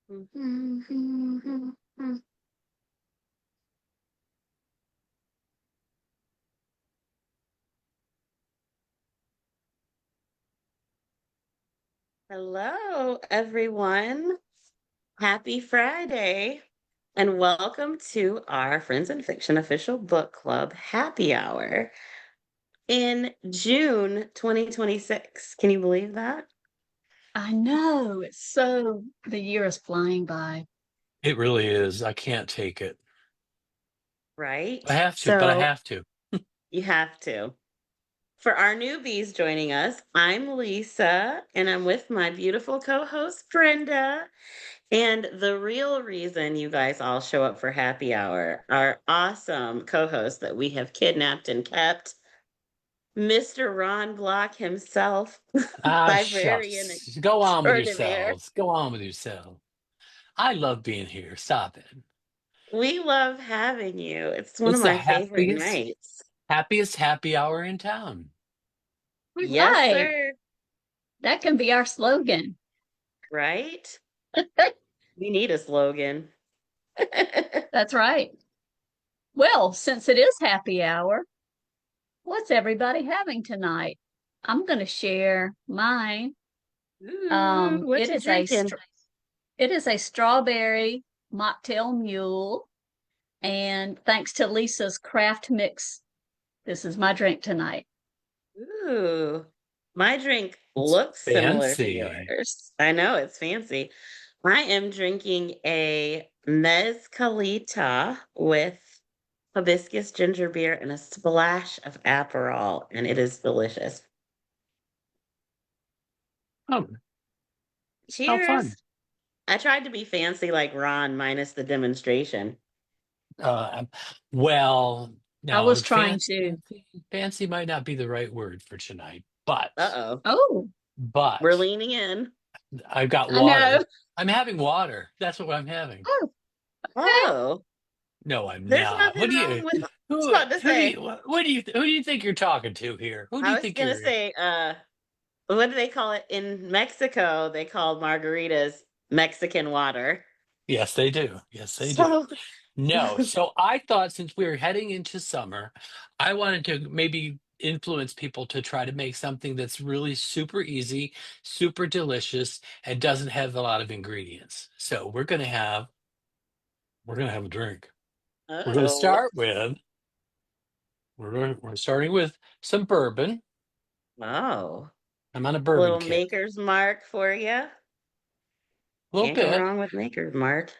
Hello, everyone. Happy Friday, and welcome to our Friends in Fiction official book club happy hour in June 2026. Can you believe that? I know. The year is flying by. It really is. I can't take it. I Right? have to, but I So have to. you have to. For our newbies joining us, I'm Lisa, and I'm with my beautiful co host, Brenda. And the real reason you guys all show up for happy hour, our awesome co host that we have kidnapped and kept, Mr. Ron Block himself, Ah, librarian shucks. Go on with extraordinaire. yourselves. Go on with yourself. I love being here. Stop it. We love having you. It's one of It's the my favorite happiest, nights. happiest happy hour in town. Yes, Right. sir. That can be our slogan. Right? We need a slogan. That's right. Well, since it is happy hour, what's everybody having tonight? I'm going to share mine. Ooh, what It you is drinking? it is a strawberry mocktail mule, and thanks to Lisa's craft mix, this is my drink tonight. Ooh, my drink It's looks similar to fancy. yours. I know it's fancy. I am drinking a mezcalita with hibiscus ginger beer and a splash of Aperol, and it is delicious. Oh, how Cheers. fun. I tried to be fancy like Ron minus the demonstration. Uh, well, I no, was trying to. fancy might not be the right word for tonight, but, Uh-oh. Oh, We're but leaning in. I've got I know. water. I'm having water. That's what I'm having. Oh, okay. Oh, No, I'm there's not. nothing What do wrong you with I was who about to who do say. you who do you think you're talking to here? Who do you I was think gonna you're say, what do they call it in Mexico? They call margaritas Mexican water. Yes, they do. Yes, they do. So, No, so I thought since we were heading into summer, I wanted to maybe influence people to try to make something that's really super easy, super delicious, and doesn't have a lot of ingredients. So we're gonna have a drink. We're gonna oh, start with we're starting with some bourbon. oh, I'm on a a bourbon little kick. maker's mark for you. A little Can't go bit. wrong with maker's mark.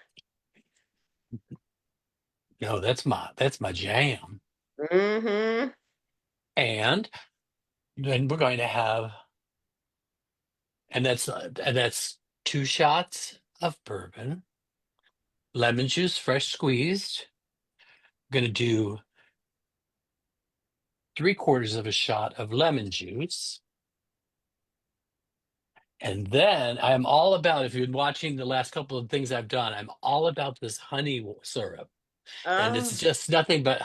No, that's my jam. Mm-hmm. And then we're going to have, and that's 2 shots of bourbon, lemon juice, fresh squeezed. Going to do 3/4 of a shot of lemon juice. And then I'm all about, if you've been watching the last couple of things I've done, I'm all about this honey syrup. And it's Oh, just nothing but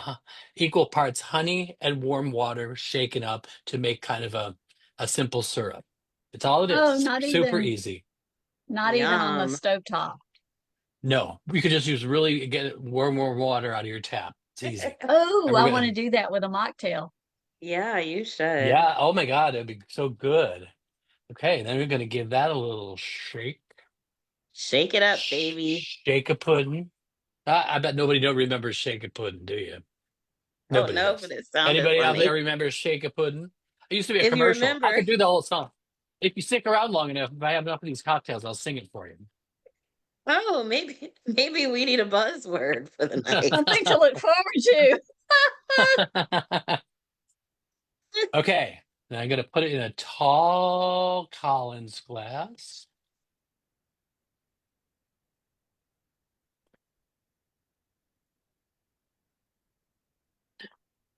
equal parts honey and warm water shaken up to make kind of a simple syrup. It's all it Oh, is. Super easy. not even on the yum. stovetop. No, you could just use really get warm water out of your tap. It's easy. Oh, And we're I want gonna, to do that with a mocktail. Yeah, you should. yeah. Oh my God, it'd be so good. Okay, then we're gonna give that a little shake, Shake it up, baby. shake a pudding. I bet nobody don't remember shake a pudding, do you? Oh Nobody no, but does. it sounded Anybody out funny. there remember shake a pudding? It used to be a If you commercial. I remember, could do the whole song. If you stick around long enough, if I have enough of these cocktails, I'll sing it for you. oh, maybe we need a buzzword for the night. Something to look forward to. Okay, now I'm gonna put it in a tall Collins glass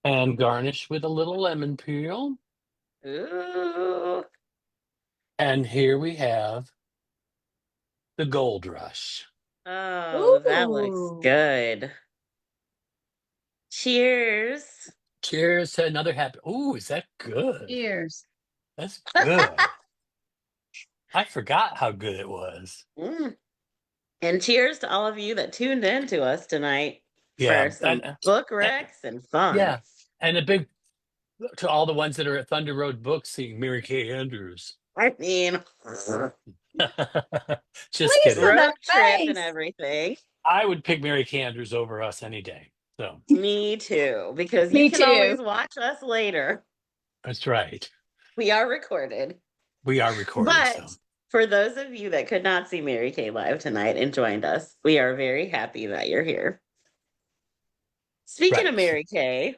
and garnish with a little lemon peel. Ooh. And here we have the Gold Rush. Oh, that looks Ooh, good. Cheers. Cheers to another happy. Ooh, is that good? cheers. That's good. I forgot how good it was. Mm. And cheers to all of you that tuned in to us tonight Yeah, for some book recs and fun. yeah, and a big to all the ones that are at Thunder Road Books seeing Mary Kay Andrews. I mean, Just Lisa, kidding. road that trip and face. everything. I would pick Mary Kay Andrews over us any day. So Me too, because you Me can too. always watch us later. that's right. We are recorded. We are recorded. But So for those of you that could not see Mary Kay live tonight and joined us, we are very happy that you're here. Speaking of right. Mary Kay,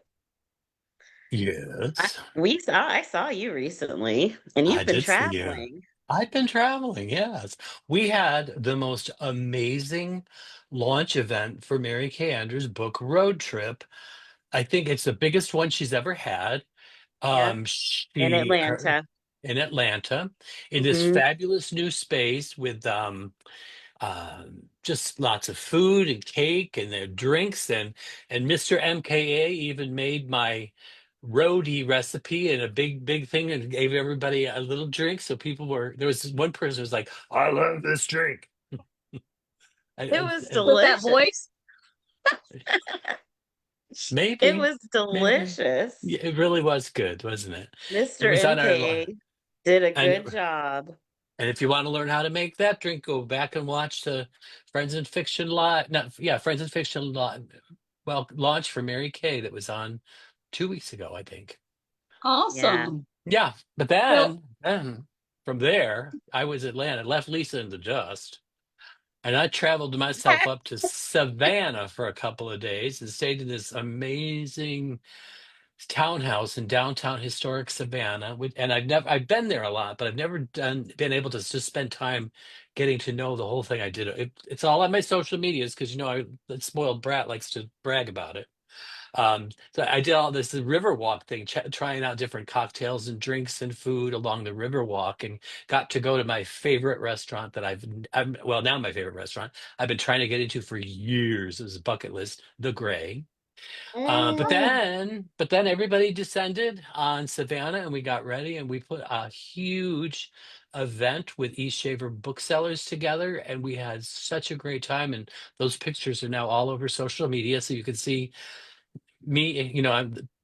Yes, I saw you recently, and I you've been did see you. traveling. I've been traveling. Yes, we had the most amazing launch event for Mary Kay Andrews' book Road Trip. I think it's the biggest one she's ever had. Yep, in She her Atlanta. in Atlanta in this Hmm. fabulous new space with just lots of food and cake and their drinks and Mr. MKA even made my roadie recipe in a big thing and gave everybody a little drink. So people were there was one person who was like, "I love this drink." And, It and, was and With that delicious. voice. It maybe was maybe delicious. yeah, it really was good, wasn't it? It Mr. was on our MKA did a and good job. And if you want to learn how to make that drink, go back and watch the Friends and Fiction lot. Not yeah, Friends and Fiction lot. Well, launch for Mary Kay that was on 2 weeks ago, I think. Yeah. Awesome. Yeah, but Well, then from there, I was Atlanta, left Lisa in the dust, and I traveled myself up to Savannah for a couple of days and stayed in this amazing townhouse in downtown historic Savannah. And I've been there a lot, but I've never been able to just spend time getting to know the whole thing. It's all on my social medias because the spoiled brat likes to brag about it. So I did all this river walk thing, trying out different cocktails and drinks and food along the river walk, and got to go to my favorite restaurant that well, now my favorite restaurant I've been trying to get into for years. It was a bucket list, The Gray. Mm. But then everybody descended on Savannah, and we got ready, and we put a huge event with East Shaver booksellers together, and we had such a great time. And those pictures are now all over social media, so you can see me.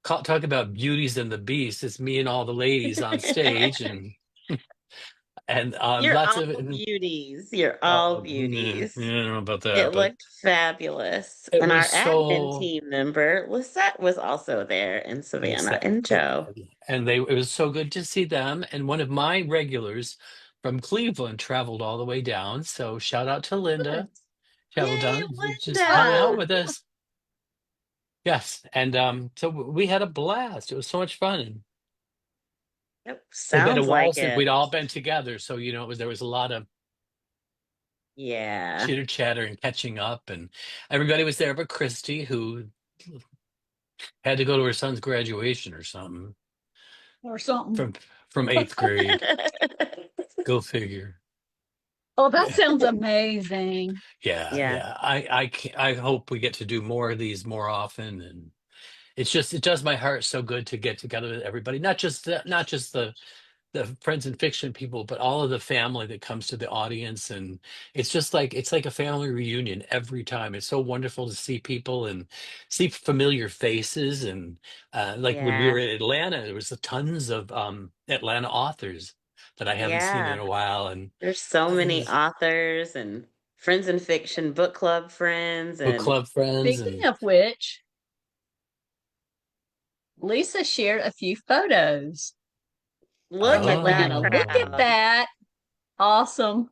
Talk about beauties and the beast. It's me and all the ladies on stage, and You're lots all of beauties. You're all yeah, beauties. I don't know about It that, but looked fabulous. it And our was admin so. team member, Lisette, was also there in Yes, Savannah, and Joe. and it was so good to see them. And one of my regulars from Cleveland traveled all the way down. So shout out to Linda. Good. Traveled Yay, down, just hung Linda. out oh, with us. Yes, and so we had a blast. It was so much fun. And Yep, it'd been a sounds while like since it. we'd all been together, so there was a lot of Yeah. chitter chatter and catching up, and everybody was there but Christy, who had to go to her son's graduation or something or something. from eighth grade. Go figure. Oh, that sounds amazing. Yeah, Yeah. yeah. I hope we get to do more of these more often, and it does my heart so good to get together with everybody, not just the friends and fiction people, but all of the family that comes to the audience, and it's like a family reunion every time. It's so wonderful to see people and see familiar faces, and like when we Yeah. were in Atlanta, there was tons of Atlanta authors that I haven't seen in Yeah. a while, and There's so it many was authors and friends in fiction, book club friends, book and club friends Speaking and. of which, Lisa shared a few photos look from at that Atlanta. Look at crowd. Oh, that. Awesome.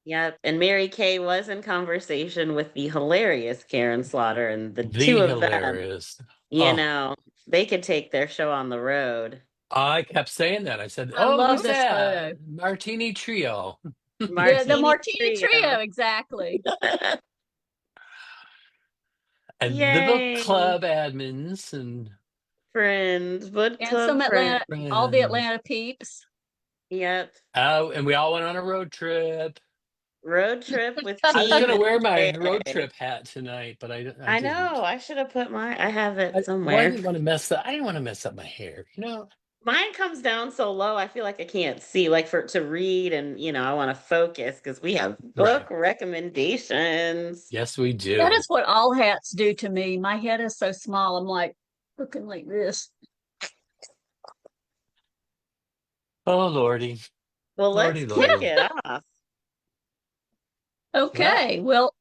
Yep. And Mary Kay was in conversation with the hilarious Karen Slaughter, and the two the of them, hilarious. you Oh, know, they could take their show on the road. I kept saying that. I said, I "Oh, love who's this that? photo. Martini Trio." The Martini Martini Trio. Trio, exactly. And the book Yay. club admins and Friends, book And club some friends. Atlanta, all the friends. Atlanta peeps. Yep. Oh, and we all went on a road trip. Road trip with I was Team gonna wear my road MK. trip hat tonight, but I I know. didn't. I should have put I have it Well, I somewhere. didn't want to mess up. I didn't want to mess up my hair. Mine comes down so low, I feel like I can't see, like for to read and I want to focus because we have book Right. recommendations. Yes, we That do. is what all hats do to me. My head is so small. I'm like looking like this. Oh, Lordy. Well, let's Lordy, kick Lordy. it off. Well, Okay, well,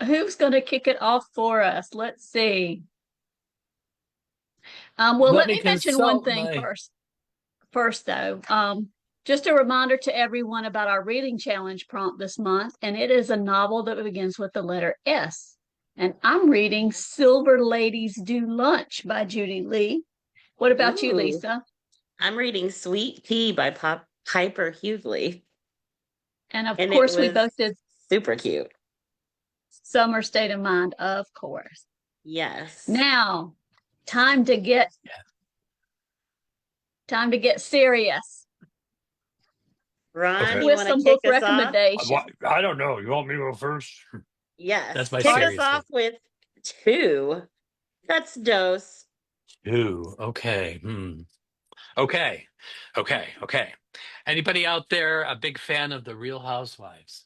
who's going to kick it off for us? Let's see. Well, let let me me mention one consult thing my. first. First, though, just a reminder to everyone about our reading challenge prompt this month, and it is a novel that begins with the letter S. And I'm reading Silver Ladies Do Lunch by Judy Lee. What about you, Ooh, Lisa? I'm reading Sweet Tea by Piper Hughley, And of and it course, we was both did super cute. Summer State of Mind, of course. Yes. Now, time to get serious Ron, Okay. you with want to some kick book us off? recommendations. I don't know. You want me to go first? That's Yes. my Kick us serious off thing. with two. That's dose. Ooh, okay. Okay. Okay. Anybody out there a big fan of the Real Housewives?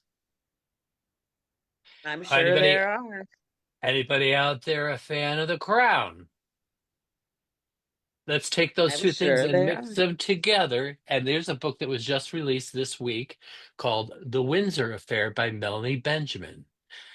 I'm sure Anybody there are. anybody out there a fan of The Crown? Let's take those I'm two things sure and there mix are. them together. And there's a book that was just released this week called The Windsor Affair by Melanie Benjamin.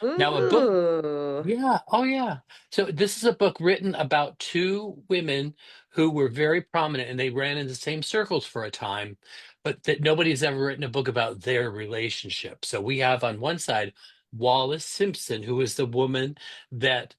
Now, a book. Ooh. Yeah. Oh, yeah. So this is a book written about two women who were very prominent and they ran in the same circles for a time, but that nobody's ever written a book about their relationship. So we have on one side Wallis Simpson, who is the woman that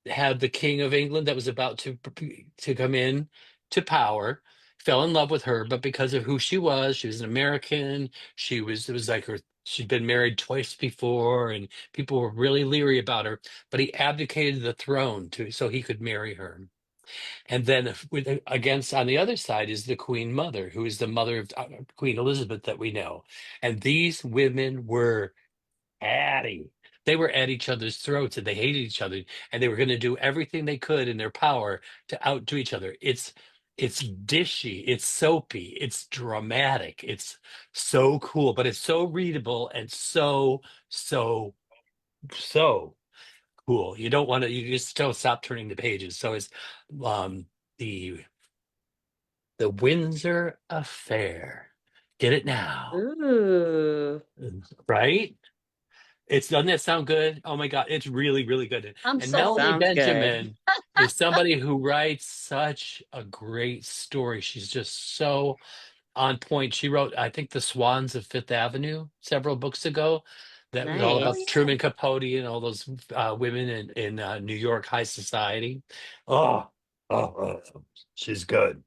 had the King of England that was about to come in to power, fell in love with her, but because of who she was an American. It was like she'd been married twice before, and people were really leery about her. But he abdicated the throne to so he could marry her. And then against on the other side is the Queen Mother, who is the mother of Queen Elizabeth that we know. And these women were Addy. They were at each other's throats and they hated each other and they were going to do everything they could in their power to outdo each other. It's dishy, it's soapy, it's dramatic, it's so cool, but it's so readable and so cool. You don't want to you just don't stop turning the pages. So it's um the the Windsor Affair. Get it now. Ooh. Right? It's doesn't that sound good? Oh my God, it's really, really good. I'm And That sold. Melanie sounds good. Benjamin is somebody who writes such a great story. She's just so on point. She wrote, I think, The Swans of Fifth Avenue several books ago. That was all Oh, about Nice. yeah. Truman Capote and all those women in New York high society. Oh, she's good.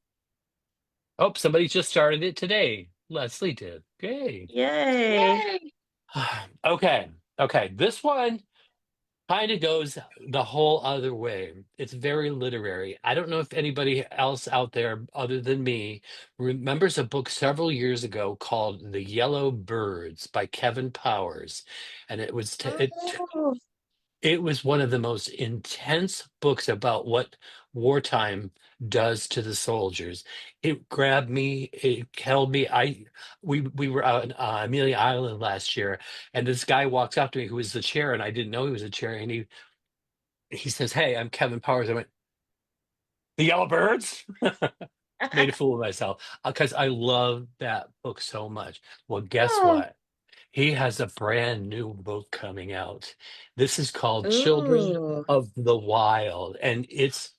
Oh, somebody just started it today. Leslie did. Okay. Yay. Yay. Okay. Okay. This one kind of goes the whole other way. It's very literary. I don't know if anybody else out there other than me remembers a book several years ago called The Yellow Birds by Kevin Powers. And Oh, it was one of the most intense books about what wartime does to the soldiers. It grabbed me, it held me. We were out in Amelia Island last year, and this guy walks up to me who was the chair, and I didn't know he was a chair, and he says, "Hey, I'm Kevin Powers." I went, "The Yellow Birds?" Made a fool of myself because I love that book so much. Well, guess what? He has a brand new book coming out. This is called Children ooh. of the Wild, and it's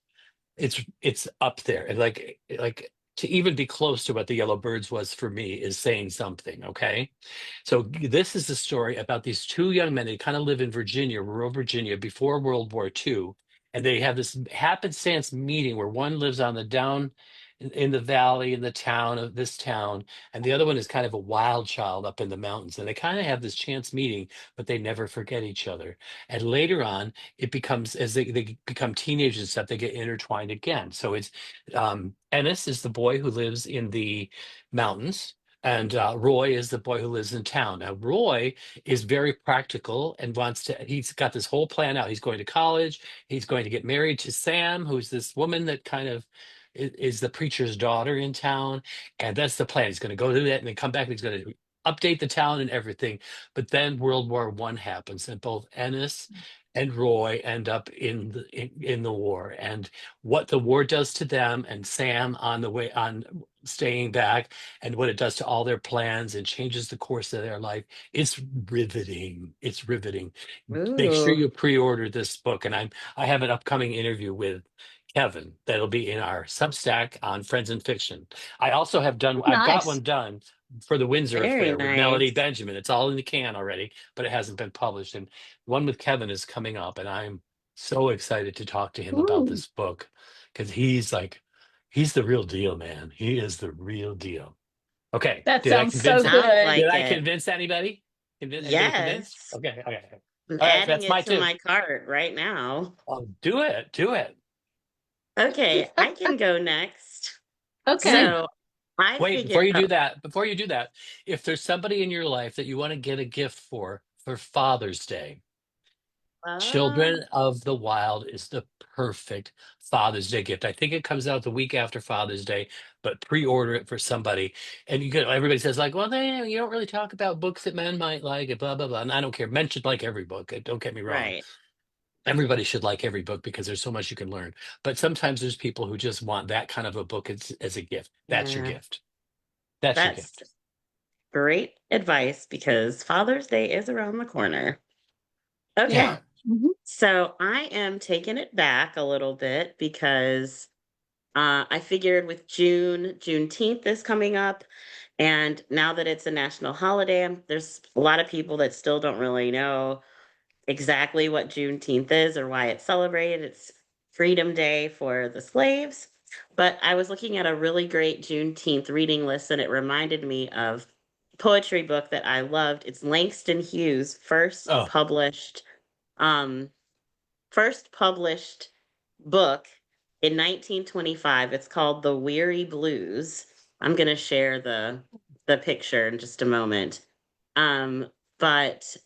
up there. And like to even be close to what the Yellow Birds was for me is saying something, okay? So this is the story about these two young men. They kind of live in Virginia, rural Virginia, before World War II. And they have this happenstance meeting where one lives on the down in the valley in the town of this town, and the other one is kind of a wild child up in the mountains. And they kind of have this chance meeting, but they never forget each other. And later on, it becomes as they become teenagers and stuff, they get intertwined again. So it's Ennis is the boy who lives in the mountains, and Roy is the boy who lives in town. Now, Roy is very practical and he's got this whole plan out. He's going to college. He's going to get married to Sam, who's this woman that kind of is the preacher's daughter in town, and that's the plan. He's going to go do that and then come back and he's going to update the town and everything. But then World War I happens, and both Ennis and Roy end up in the war, and what the war does to them, and Sam on the way on staying back, and what it does to all their plans and changes the course of their life. It's riveting. It's riveting. Make sure Ooh, you pre-order this book, and I have an upcoming interview with Kevin that'll be in our Substack on Friends and Fiction. I've got Nice. one done for the Windsor very Affair with Melody nice. Benjamin. It's all in the can already, but it hasn't been published. And one with Kevin is coming up, and I'm so excited to talk to him about Ooh, this book because he's the real deal, man. He is the real deal. Okay, that did I sounds so convince Sounds good. did like I it. convince anybody? Anybody convinced? Yes. Okay, okay. I'm All right, adding that's it my to two. my cart right now. Oh, do it, do it. Okay, I can go next. Okay. Mm. So I Wait, figured out, before you do that, if there's somebody in your life that you want to get a gift for Father's Day, uh, Children of the Wild is the perfect Father's Day gift. I think it comes out the week after Father's Day, but pre-order it for somebody. And everybody says like, well, you don't really talk about books that men might like, and blah blah blah. And I don't care. Men should like every book. Don't get me wrong. right. Everybody should like every book because there's so much you can learn. But sometimes there's people who just want that kind of a book as a gift. That's your Yeah, gift. That's your that's gift. great advice because Father's Day is around the corner. Yeah. Okay, Mhm. so I am taking it back a little bit because I figured with Juneteenth is coming up, and now that it's a national holiday, there's a lot of people that still don't really know exactly what Juneteenth is or why it's celebrated. It's Freedom Day for the slaves. But I was looking at a really great Juneteenth reading list, and it reminded me of a poetry book that I loved. It's Langston Hughes' Oh, um, first published book in 1925. It's called The Weary Blues. I'm going to share the picture in just a moment. But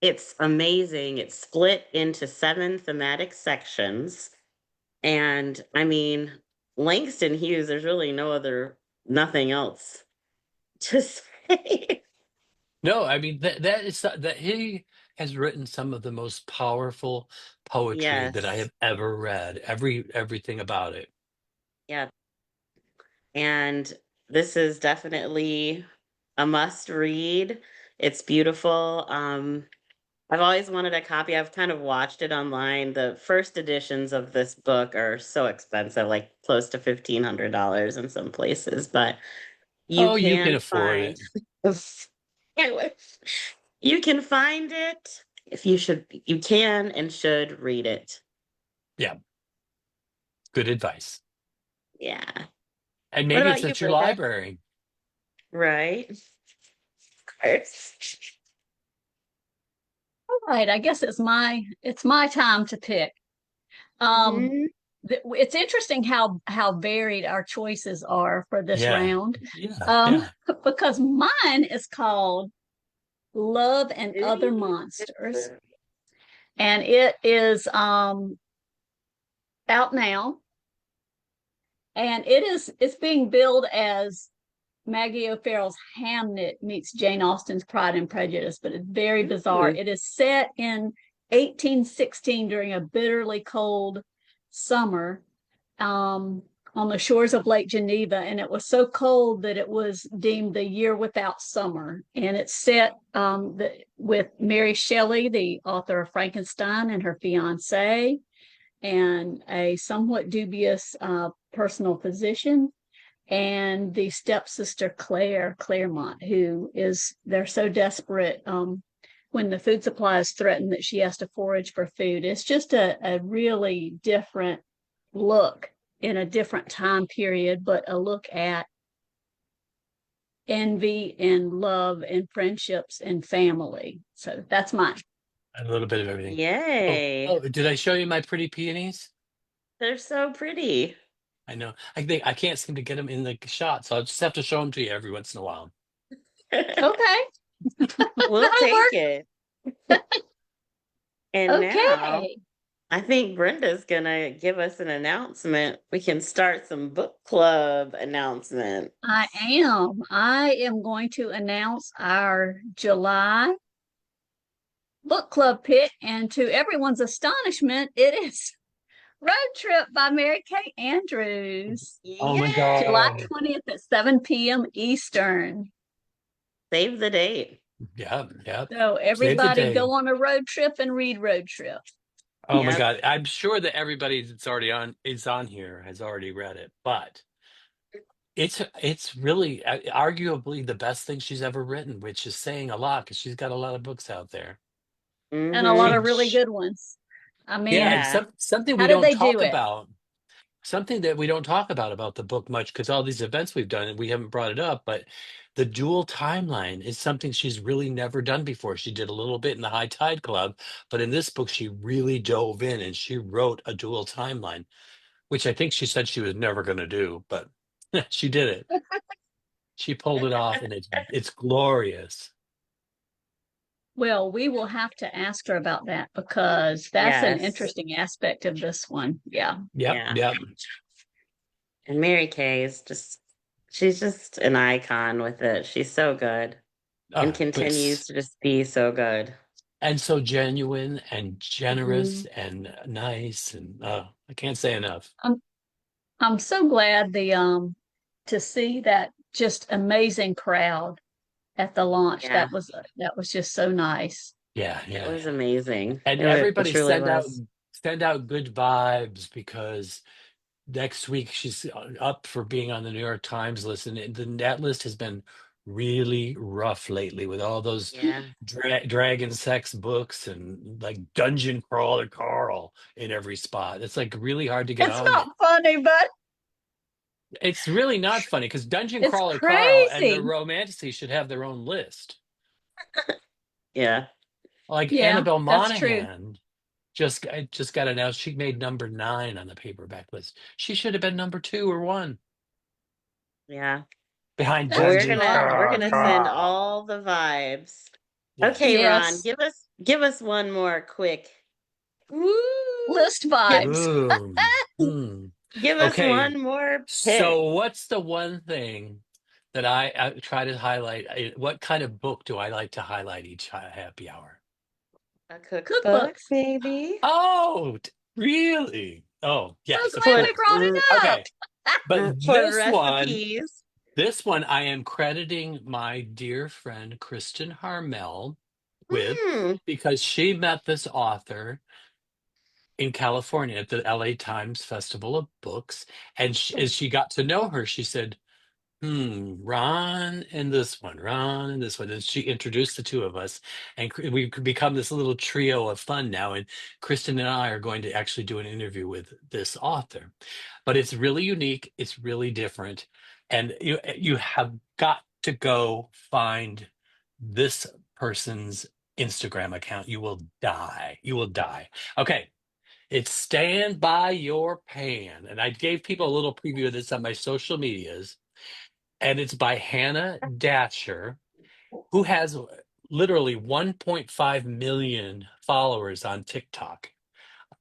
it's amazing. It's split into 7 thematic sections. And I mean, Langston Hughes, there's really nothing else to say. no, I mean that he has written some of the most powerful poetry that I Yes. have ever read. Everything about it. Yeah. And this is definitely a must read. It's beautiful. I've always wanted a copy. I've kind of watched it online. The first editions of this book are so expensive, like close to $1,500 in some places, but you Oh, you can can afford find it. I wish. You can find it if you can and should read it. Yeah, good advice. Yeah. And What maybe it's about you, at your Linda? library. Right. Of course. All right. I guess it's my time to pick. Um, Mhm. it's interesting how varied our choices are for this Yeah, round. yeah, Um, yeah. because mine is called Love and Other Ooh. Monsters, and it is out now, and it's being billed as Maggie O'Farrell's Hamnet meets Jane Austen's Pride and Prejudice, but it's very bizarre. Ooh. It is set in 1816 during a bitterly cold summer, um, on the shores of Lake Geneva, and it was so cold that it was deemed the year without summer. And it's set with Mary Shelley, the author of Frankenstein, and her fiance, and a somewhat dubious personal physician, and the stepsister Claremont, who is they're so desperate when the food supply is threatened that she has to forage for food. It's just a really different look in a different time period, but a look at envy and love and friendships and family. So that's mine. A little bit of everything. Yay. Did I show you my pretty peonies? They're so pretty. I know. I can't seem to get them in the shot, so I'll just have to show them to you every once in a while. Okay. We'll That'll take work. it. And now Okay. I think Brenda's gonna give us an announcement. We can start some book club announcements. I am. I am going to announce our July book club pick, and to everyone's astonishment, it is Road Trip by Mary Kay Andrews, Oh my July Yay! God. 20th at 7 p.m. Eastern. Save the date. Yep, yep. So Save the everybody day. go on a road trip and read Road Trip. Oh my Yep. God. I'm sure that everybody that's already on is on here has already read it, but it's really arguably the best thing she's ever written, which is saying a lot because she's got a lot of books out there. And a lot Mm-hmm. of really good ones. I Yeah, mean, and Yeah. something we how did don't they do talk it? about, something that we don't talk about the book much because all these events we've done and we haven't brought it up, but the dual timeline is something she's really never done before. She did a little bit in the High Tide Club, but in this book she really dove in and she wrote a dual timeline, which I think she said she was never going to do, but she did it. She pulled it off, and it's glorious. Well, we will have to ask her about that because that's an Yes. interesting aspect of this one. Yeah. Yep, Yeah. yep. And Mary Kay is she's just an icon with it. She's so good and But continues to just be so good. and so genuine and generous Hmm. and nice, and I can't say enough. I'm I'm so glad the to see that just amazing crowd at the launch. Yeah, That was just so nice. Yeah, it yeah, was yeah. amazing. And It everybody truly was. send out good vibes because next week she's up for being on the New York Times list, and that list has been really rough lately with all those Yeah. dragon sex books and like Dungeon Crawler Carl in every spot. It's like really hard to get It's on there. not funny, but It's really not funny because Dungeon it's Crawler Carl and the crazy. Romanticy should have their own list. Yeah. Like Yeah, Annabelle that's true. Monaghan just got announced. She made number 9 on the paperback list. She should have been number 2 or 1 Yeah. behind Well, That's Dungeon we're gonna funny. send Carl. all the vibes. Okay, Yes. Ron, Yes. give us one more quick. Woo! List Get, vibes. Ooh. Hmm. give us Okay. one more pick. So what's the one thing that I try to highlight? What kind of book do I like to highlight each happy hour? A cookbook, Cookbooks. maybe? Oh, really? Oh, So yes, of glad we Put course. brought it up. Okay. But put recipes. this one I am crediting my dear friend Kristen Harmel with Mm. because she met this author in California at the LA Times Festival of Books. And as she got to know her, she said, Ron and this one, Ron and this one. And she introduced the two of us, and we've become this little trio of fun now. And Kristen and I are going to actually do an interview with this author, but it's really unique. It's really different, and you have got to go find this person's Instagram account. You will die. You will die. Okay. It's Stand By Your Pan. And I gave people a little preview of this on my social medias, and it's by Hannah Datcher, who has literally 1.5 million followers on TikTok.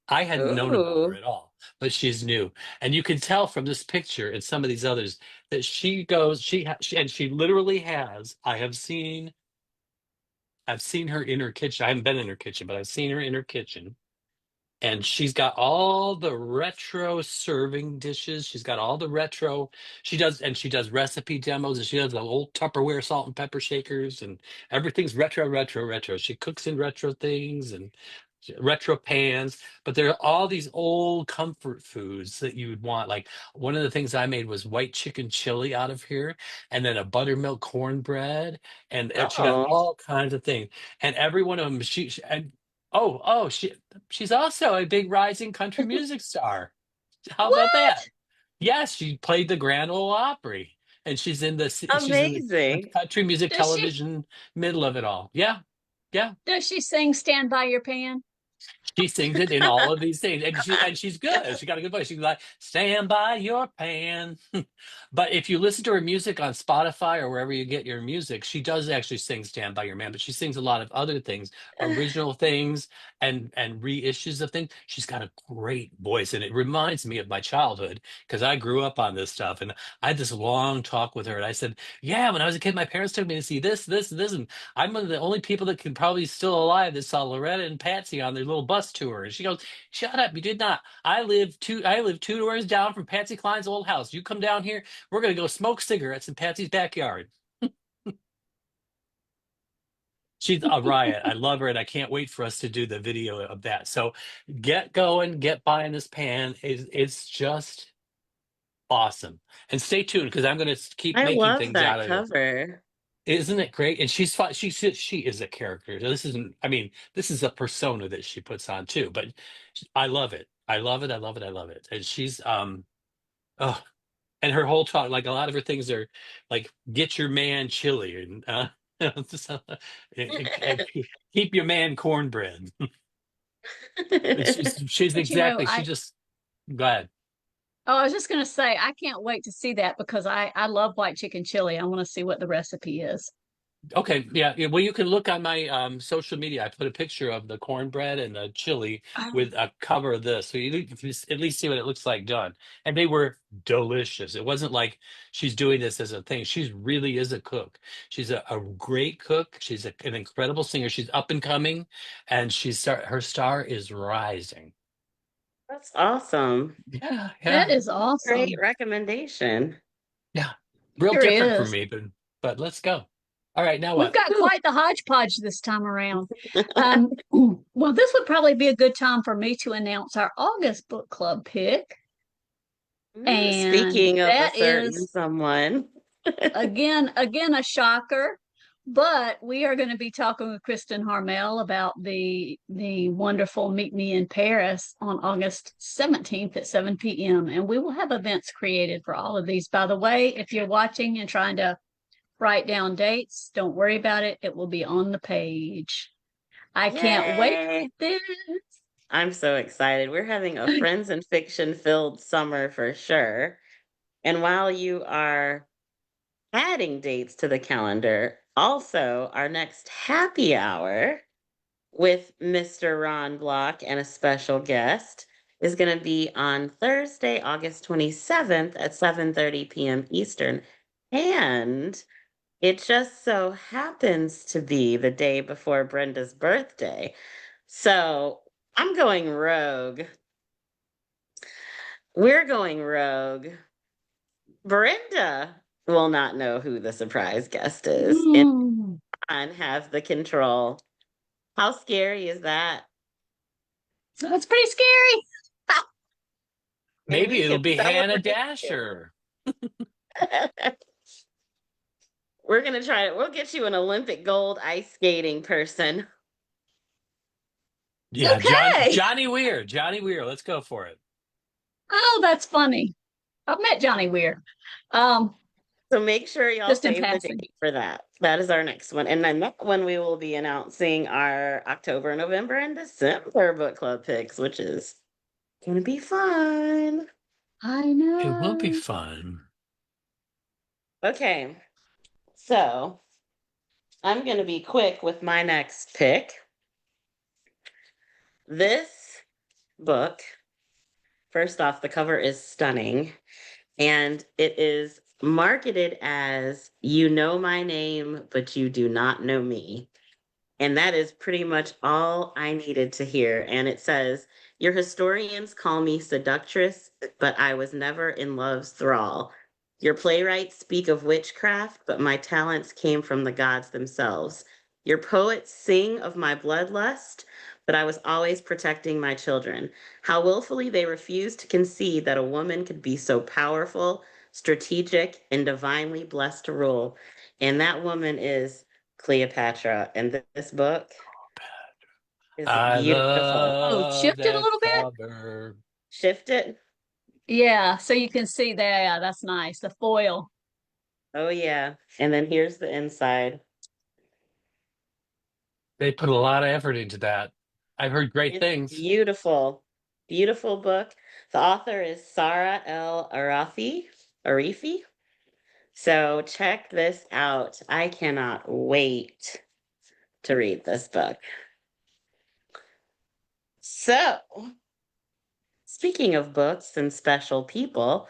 I hadn't known about her Ooh. at all, but she's new, and you can tell from this picture and some of these others that she goes. And she literally has. I've seen her in her kitchen. I haven't been in her kitchen, but I've seen her in her kitchen, and she's got all the retro serving dishes. She's got all the retro. She does recipe demos, and she does the old Tupperware salt and pepper shakers, and everything's retro, retro, retro. She cooks in retro things and retro pans, but there are all these old comfort foods that you would want. Like one of the things I made was white chicken chili out of here, and then a buttermilk cornbread, and she got Oh. all kinds of things. And every one of them, and she's also a big rising country music star. How about that? What? Yes, she played the Grand Ole Opry, and she's in the Amazing. country music Does she television middle of it all. Yeah, yeah. does she sing Stand by Your Pan? She sings it in all of these things, and she's good. She got a good voice. She's like, "Stand by your pan." But if you listen to her music on Spotify or wherever you get your music, she does actually sing "Stand by Your Man," but she sings a lot of other things, original things, and reissues of things. She's got a great voice, and it reminds me of my childhood because I grew up on this stuff. And I had this long talk with her, and I said, "Yeah, when I was a kid, my parents took me to see this, and I'm one of the only people that can probably still alive that saw Loretta and Patsy on their little bus tour." And she goes, "Shut up, you did not. I live two doors down from Patsy Cline's old house. You come down here, we're gonna go smoke cigarettes in Patsy's backyard." She's a riot. I love her, and I can't wait for us to do the video of that. So get going, get buying this pan. It's just awesome. And stay tuned because I'm gonna keep I making love things that out of it. cover. Isn't it great? And she's fun. She is a character. This isn't. I mean, this is a persona that she puts on too. But I love it. I love it. I love it. I love it. And she's oh, and her whole talk, like a lot of her things are like "get your man chili" and just, keep your man cornbread. And she's But you know, exactly. She just glad. oh, I was just gonna say, I can't wait to see that because I love white chicken chili. I want to see what the recipe is. Okay, yeah, yeah. Well, you can look on my social media. I put a picture of the cornbread and the chili Oh, with a cover of this, so you can at least see what it looks like done. And they were delicious. It wasn't like she's doing this as a thing. She really is a cook. She's a great cook. She's an incredible singer. She's up and coming, and her star is rising. That's awesome. Yeah, that yeah, is Great awesome. recommendation. yeah. Real Sure different for is. me, but let's go. All right, now We've what? got Whew. quite the hodgepodge this time around. Um, well, this would probably be a good time for me to announce our August book club pick. And Speaking of a that certain is someone. again a shocker. But we are going to be talking with Kristen Harmel about the wonderful Meet Me in Paris on August 17th at 7 p.m. And we will have events created for all of these. By the way, if you're watching and trying to write down dates, don't worry about it. It will be on the page. I can't wait Yay! for this. I'm so excited. We're having a friends and fiction filled summer for sure. And while you are adding dates to the calendar, also our next happy hour with Mr. Ron Block and a special guest is going to be on Thursday, August 27th at 7:30 p.m. Eastern. And it just so happens to be the day before Brenda's birthday. So I'm going rogue. We're going rogue. Brenda will not know who the surprise guest is, and Mm, Ron has the control. How scary is that? that's pretty scary. And Maybe we it'll can be Hannah celebrate too. Dasher. We're gonna try it. We'll get you an Olympic gold ice skating person. Yeah, Okay. Johnny Weir. Johnny Weir. Let's go for it. Oh, that's funny. I've met Johnny Weir. Um, So make sure y'all just in save the passing. date for that. That is our next one. And then that one we will be announcing our October, November, and December book club picks, which is gonna be fun. I It will be know. fun. Okay, so I'm gonna be quick with my next pick. This book, first off, the cover is stunning. And it is marketed as "You Know My Name, but You Do Not Know Me." And that is pretty much all I needed to hear. And it says, "Your historians call me seductress, but I was never in love's thrall. Your playwrights speak of witchcraft, but my talents came from the gods themselves. Your poets sing of my bloodlust, but I was always protecting my children. How willfully they refused to concede that a woman could be so powerful, strategic, and divinely blessed to rule." And that woman is Cleopatra. And this book is I beautiful. Oh, love shift it a that little bit. cover. Shift it. Yeah, so you can see there. Yeah, that's nice. The foil. Oh, yeah. And then here's the inside. They put a lot of effort into that. I've heard great It's things. beautiful. Beautiful book. The author is Sarah L. Arifi. So check this out. I cannot wait to read this book. So, speaking of books and special people,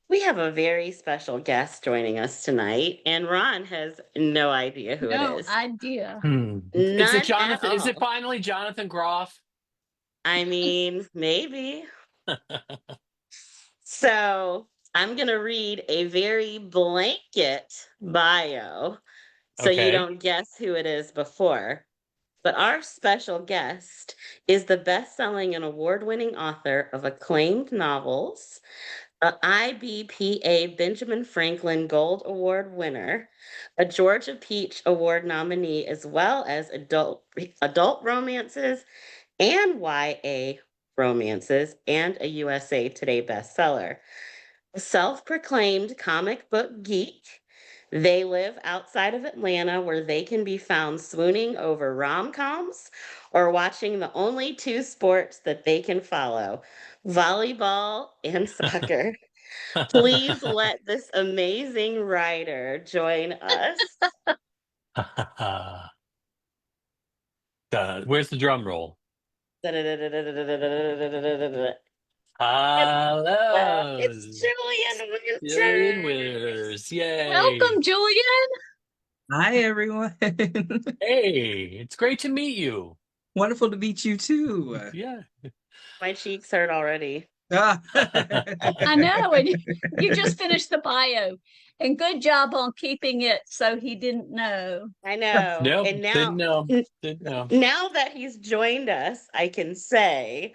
we have a very special guest joining us tonight, and Ron has no idea who it No is. idea. Is it None at Jonathan? Is it all. finally Jonathan Groff? I mean, maybe. So, I'm going to read a very blanket bio so you Okay. don't guess who it is before. But our special guest is the best-selling and award-winning author of acclaimed novels, a IBPA Benjamin Franklin Gold Award winner, a Georgia Peach Award nominee, as well as adult romances and YA romances, and a USA Today bestseller. A self-proclaimed comic book geek, they live outside of Atlanta where they can be found swooning over rom-coms or watching the only two sports that they can follow, volleyball and soccer. Please let this amazing writer join us. Where's the drum roll? It's Hello, Julian Julian Winters. Winters. Yay. Welcome, Julian. Hi, everyone. Hey, it's great to meet you. Wonderful to meet you too. Yeah. My cheeks hurt already. Ah. I know, and you just finished the bio, and good job on keeping it so he didn't know. I know. Nope, And didn't now, know. Didn't know. now that he's joined us, I can say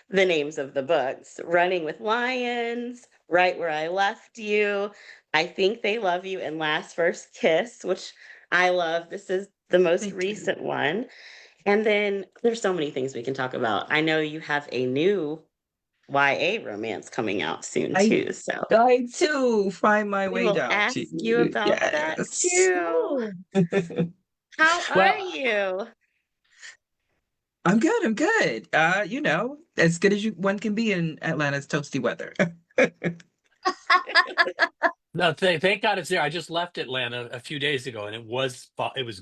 the names of the books: Running with Lions, Right Where I Left You, I Think They Love You, and Last First Kiss, which I love. This is the most Thank you. recent one. And then there's so many things we can talk about. I know you have a new YA romance coming out soon I too. So I too find my we way will down to ask you you. about that Yes. too. Oh, How are Well, you? I'm good. I'm good. As good as one can be in Atlanta's toasty weather. no, thank God it's there. I just left Atlanta a few days ago, and it was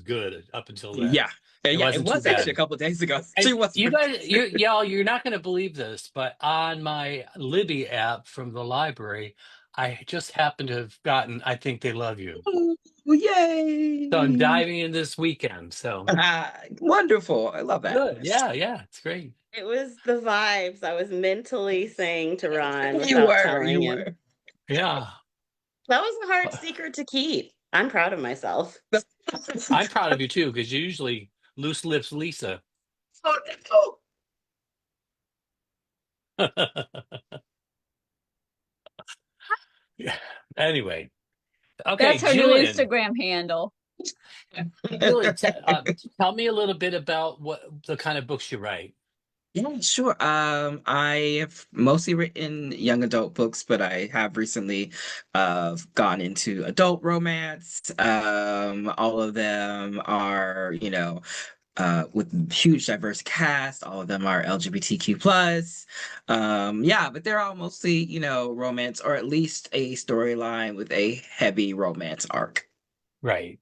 good up until then. Yeah. It Yeah, it wasn't too was actually a bad. couple of days ago. And She was you guys, y'all, you're not going to believe this, but on my Libby app from the library, I just happened to have gotten I Think They Love You. Oh, So I'm yay. diving in this weekend. So Wonderful. I love that. good. Yeah, yeah, it's great. It was the vibes I was mentally saying to Ron You without were, telling you him. were. Yeah. That was a hard secret to keep. I'm proud of myself. I'm proud of you too, because you usually loose lips Lisa. Oh, no. Yeah. Anyway, okay, that's her new Julian. Instagram handle. Julian, tell me a little bit about what the kind of books you write. Yeah, sure. I have mostly written young adult books, but I have recently gone into adult romance. All of them are, with huge diverse cast. All of them are LGBTQ plus. Yeah, but they're all mostly, romance or at least a storyline with a heavy romance arc. Right.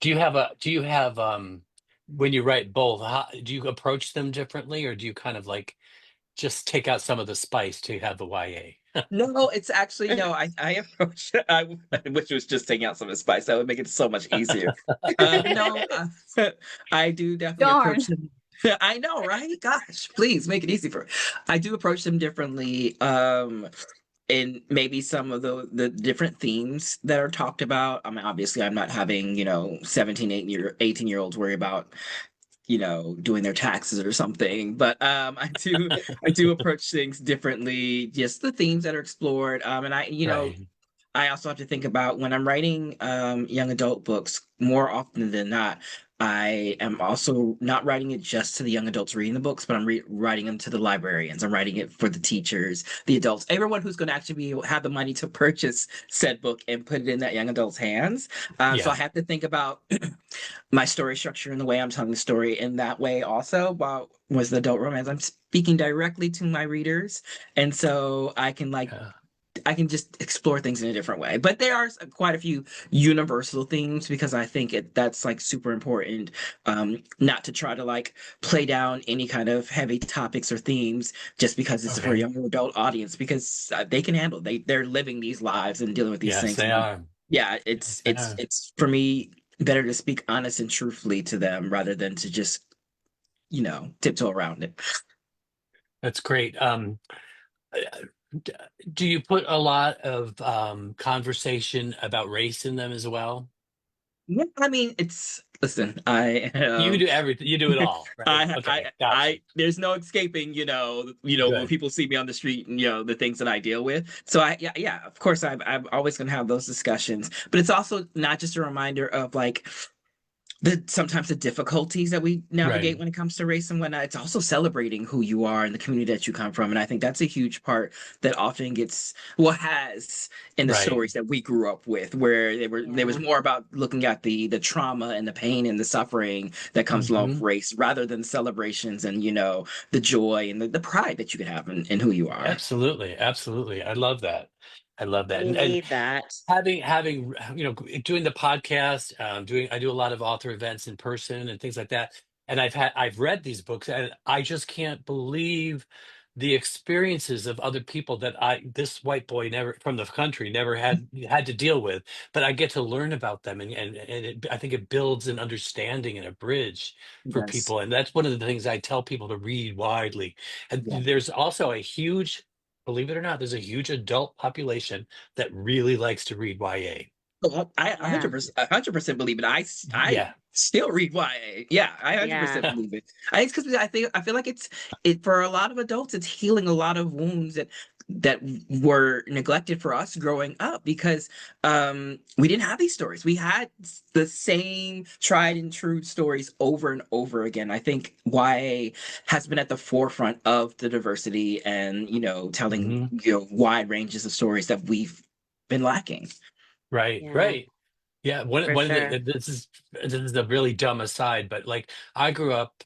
Do you have when you write both, do you approach them differently or do you kind of like just take out some of the spice to have the YA? No, it's actually no. I approach which was just taking out some of the spice. That would make it so much easier. No, I do definitely Darn. approach them. I know, right? Gosh, please make it easy for. I do approach them differently. In maybe some of the different themes that are talked about. I mean, obviously, I'm not having 17, 18-year-olds worry about doing their taxes or something. But I do approach things differently, just the themes that are explored. And Right. I also have to think about when I'm writing young adult books, more often than not, I am also not writing it just to the young adults reading the books, but I'm writing them to the librarians. I'm writing it for the teachers, the adults, everyone who's going to actually have the money to purchase said book and put it in that young adult's hands. So I Yeah. have to think about my story structure and the way I'm telling the story in that way also. While was the adult romance, I'm speaking directly to my readers, and so Yeah. I can just explore things in a different way. But there are quite a few universal themes because I think that's like super important, not to try to like play down any kind of heavy topics or themes just because it's for a Okay. younger adult audience because they can handle they're living these lives and dealing with these Yes, things. they are. Yeah, Yes, they are. it's for me better to speak honest and truthfully to them rather than to just tiptoe around it. That's great. Uh, d- do you put a lot of conversation about race in them as well? Yeah, I mean, it's listen, I You have do everything. You do it all, right? Okay, gotcha. there's no escaping, when Good. people see me on the street and the things that I deal with. So yeah, of course I'm always gonna have those discussions, but it's also not just a reminder of like sometimes the difficulties that we Right, navigate when it comes to race and whatnot. It's also celebrating who you are and the community that you come from. And I think that's a huge part that often has in the right. stories that we grew up with, where there was Yeah. more about looking at the trauma and the pain and the suffering that comes along with Hmm. race rather than celebrations and, the joy and the pride that you can have in who you are. Absolutely, absolutely. I love that. I love that. We And need that. having doing the podcast, doing I do a lot of author events in person and things like that, and I've read these books and I just can't believe the experiences of other people that this white boy never from the country never had to deal with, but I get to learn about them, I think it builds an understanding and a bridge for Yes. people, and that's one of the things I tell people to read widely. And Yeah. there's also a huge, believe it or not, there's a huge adult population that really likes to read YA. Oh, I Yeah. 100% believe it. I Yeah. still read YA. Yeah, I 100% Yeah. believe it. I think it's because I feel like it for a lot of adults, it's healing a lot of wounds that were neglected for us growing up because we didn't have these stories. We had the same tried and true stories over and over again. I think YA has been at the forefront of the diversity and telling Hmm. wide ranges of stories that we've been lacking. Right, Yeah. right. Yeah, For one of sure. the this is a really dumb aside, but like I grew up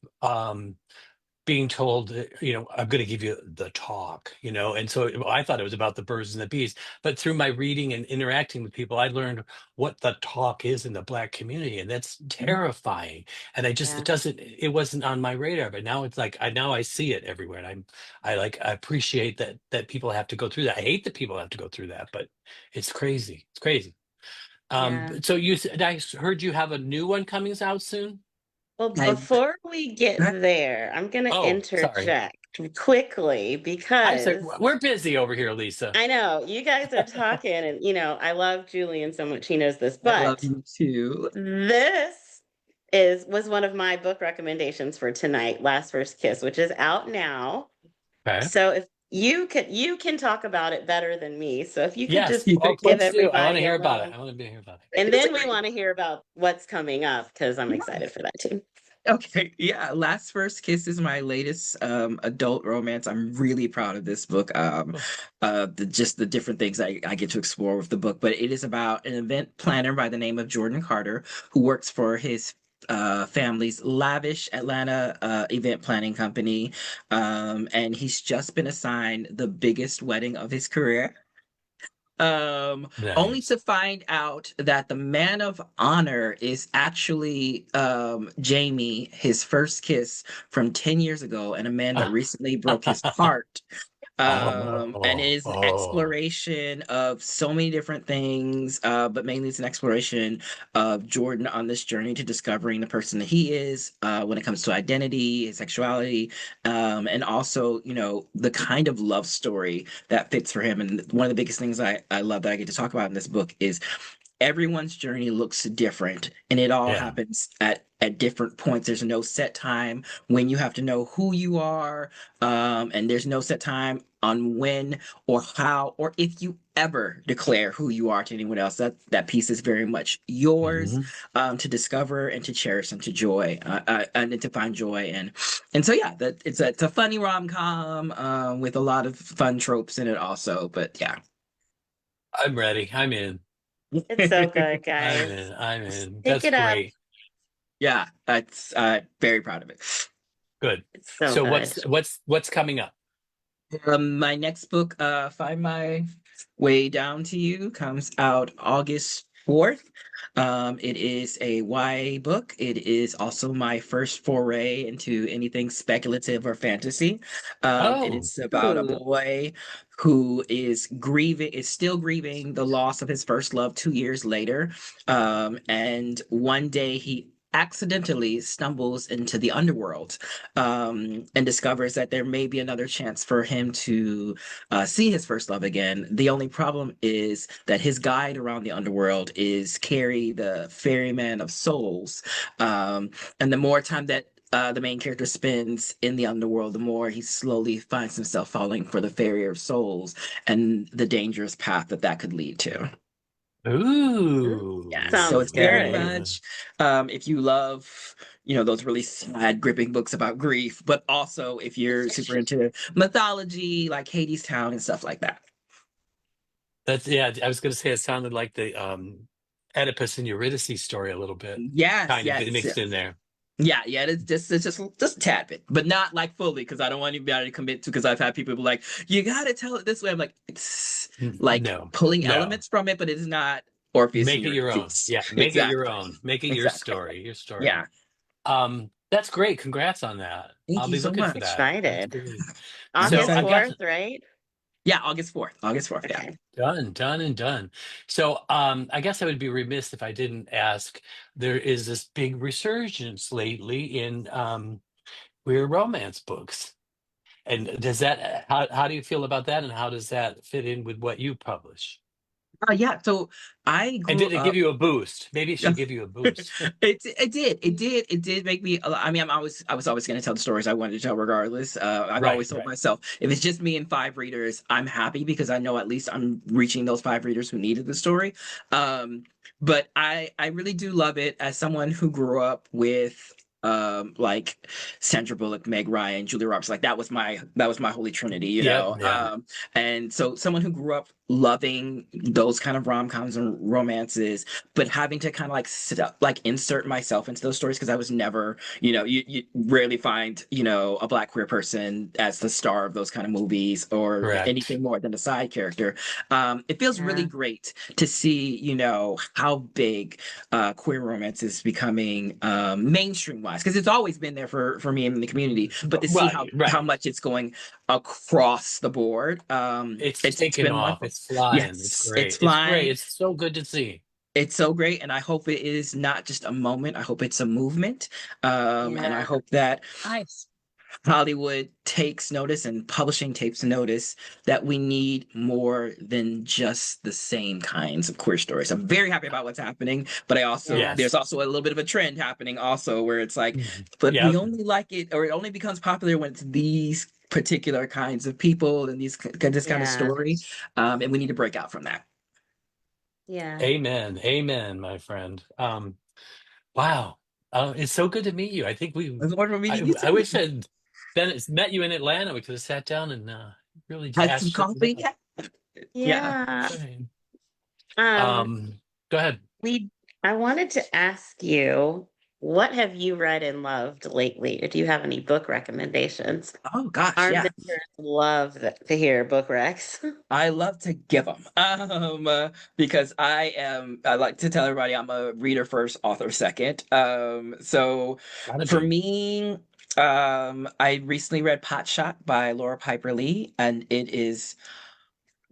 being told that, I'm going to give you the talk, and so I thought it was about the birds and the bees. But through my reading and interacting with people, I learned what the talk is in the Black community, and that's terrifying. And it Yeah. doesn't, it wasn't on my radar, but now it's like now I see it everywhere, and I appreciate that people have to go through that. I hate that people have to go through that, but it's crazy. It's crazy. Yeah. So I heard you have a new one coming out soon. Well, I before we get there, I'm going to Oh, sorry. interject quickly I said because we're busy over here, Lisa. I know you guys are talking, and I love Julian so much. He knows this, love but you too. this was one of my book recommendations for tonight, Last First Kiss, which is out now. Okay. So if you can talk about it better than me. So if you could Yes. just Oh, give please do. I want to everybody a hear about it. little, I want to hear about it. and It's a then we great. want to hear about what's coming up because I'm Yeah. excited for that too. Okay, yeah. Last First Kiss is my latest adult romance. I'm really proud of this book. Cool. Just the different things I get to explore with the book. But it is about an event planner by the name of Jordan Carter, who works for his family's lavish Atlanta event planning company. And he's just been assigned the biggest wedding of his career. Only Nice. to find out that the man of honor is actually Jamie, his first kiss from 10 years ago, and a man that recently broke his heart. And it Oh, is an oh, exploration of so many different things, but mainly it's an exploration of Jordan on this journey to discovering the person that he is when it comes to identity, his sexuality, and also, the kind of love story that fits for him. And one of the biggest things I love that I get to talk about in this book is everyone's journey looks different, and it all yeah. happens at at different points. There's no set time when you have to know who you are, and there's no set time on when or how or if you ever declare who you are to anyone else. That piece is very much yours, Mhm. to discover and to cherish and to joy, and to find joy in. And so yeah, that it's a funny rom-com, with a lot of fun tropes in it also. But yeah. I'm ready. I'm in. It's so good, I'm guys. in. I'm in. Pick That's it up. great. Yeah, it's very proud of it. Good. It's so So good. what's coming up? My next book, Find My Way Down to You, comes out August 4th. It is a YA book. It is also my first foray into anything speculative or fantasy. It Oh, is about a Ooh. boy who is still grieving the loss of his first love 2 years later. And one day he accidentally stumbles into the underworld, and discovers that there may be another chance for him to see his first love again. The only problem is that his guide around the underworld is Carrie, the ferryman of souls. Um, and the more time that the main character spends in the underworld, the more he slowly finds himself falling for the Ferrier of Souls and the dangerous path that that could lead to. Yeah, so Sounds ooh, it's very good. yeah. much, if you love, those really sad, gripping books about grief, but also if you're super into mythology, like Hades Town and stuff like that. That's yeah. I was going to say it sounded like the Oedipus and Eurydice story a little bit, Yes, kind of yes, mixed in yes. there. Yeah, yeah, it's just a tad bit, but not like fully, because I don't want anybody to commit to. Because I've had people be like, "You got to tell it this way." I'm like, it's like No, pulling no. elements from it, but it's not Orpheus and Make it your own. Eurydice. Yeah, make it your Exactly, own. Make it your exactly. story. Your story. Yeah. That's great. Congrats on that. Thank I'll you be so looking for much. that. That's Excited. great. I'm So August I excited. guess 4th, right? Yeah, August 4th. August 4th. Yeah. Okay. done, done, and done. So I guess I would be remiss if I didn't ask. There is this big resurgence lately in queer romance books. And does that how do you feel about that, and how does that fit in with what you publish? Yeah. So I And grew did it give up. you a boost? Maybe it should give you a boost. It did make me. I mean, I was always going to tell the stories I wanted to tell regardless. I've Right, always told right. myself, if it's just me and five readers, I'm happy, because I know at least I'm reaching those five readers who needed the story. Um, but I really do love it, as someone who grew up with like Sandra Bullock, Meg Ryan, Julia Roberts. Like that was my holy trinity, Yep, yeah. and so someone who grew up loving those kind of rom-coms and romances, but having to kind of like like insert myself into those stories, because I was never, you rarely find, a black queer person as the star of those kind of movies or Correct. anything more than a side character. It feels really Yeah. great to see, how big queer romance is becoming, mainstream wise, because it's always been there for me in the community, but to see how Right, how right. much it's going across the board, It's it's taken been off. wonderful. It's flying. It's Yes, it's great. It's great. flying. It's so good to see. It's so great, and I hope it is not just a moment. I hope it's a movement, and I Yeah. hope that Nice. Hollywood takes notice and publishing takes notice that we need more than just the same kinds of queer stories. I'm very happy about what's happening, but Yes. there's Yes. also a little bit of a trend happening also, where it's like, Mhm. but we Yep. only like it, or it only becomes popular when it's these particular kinds of people and this kind of Yeah. story, and we need to break out from that. Yeah. Amen. Amen, my friend. Wow. It's so good to meet you. I think It's more for I, meeting you I too. wish I'd met you in Atlanta. We could have sat down and really Had some hashed it coffee. out. Yeah. Yeah. Yeah. Right. Um, Go ahead. we I wanted to ask you, what have you read and loved lately? Or do you have any book recommendations? Oh gosh, Our yeah. listeners love to hear book recs. I love to give them, because I like to tell everybody I'm a reader first, author second. So Gotta for be. me, I recently read Pot Shot by Laura Piper Lee, and it is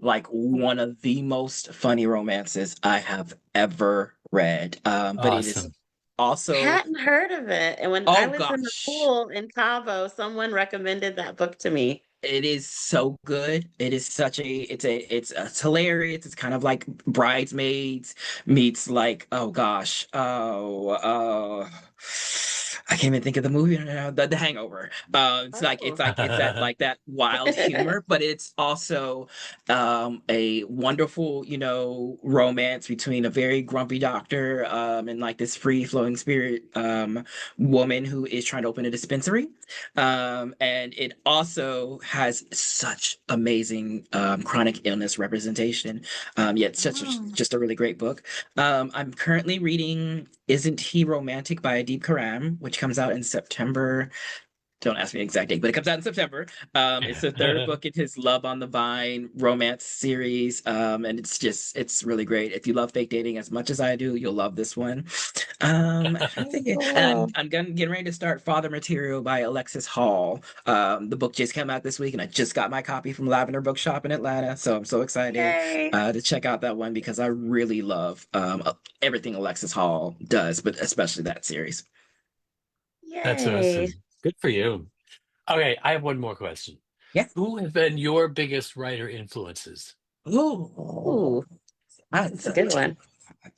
like one of the most funny romances I have ever read. But it is Awesome. also, Hadn't heard of it. And when I oh was in the gosh. pool in Cabo, someone recommended that book to me. it is so good. It is such a it's hilarious. It's kind of like Bridesmaids meets like, oh gosh, I can't even think of the movie now. The Hangover. It's that like that wild humor, but it's also a wonderful, romance between a very grumpy doctor and like this free flowing spirit woman who is trying to open a dispensary. And it also has such amazing chronic illness representation. Yeah, it's just a really great book. I'm currently reading Isn't He Romantic by Adib Karam, which comes out in September. Don't ask me the exact date, but it comes out in September. It's the third book in his Love on the Vine romance series. And it's really great. If you love fake dating as much as I do, you'll love this one. I think and I'm getting ready to start Father Material by Alexis Hall. The book just came out this week, and I just got my copy from Lavender Bookshop in Atlanta. So I'm so excited Yay. to check out that one because I really love everything Alexis Hall does, but especially that series. That's Yay. awesome. Good for you. Okay, I have one more question. Yeah. Who have been your biggest writer influences? Ooh, Ooh, that's a good one.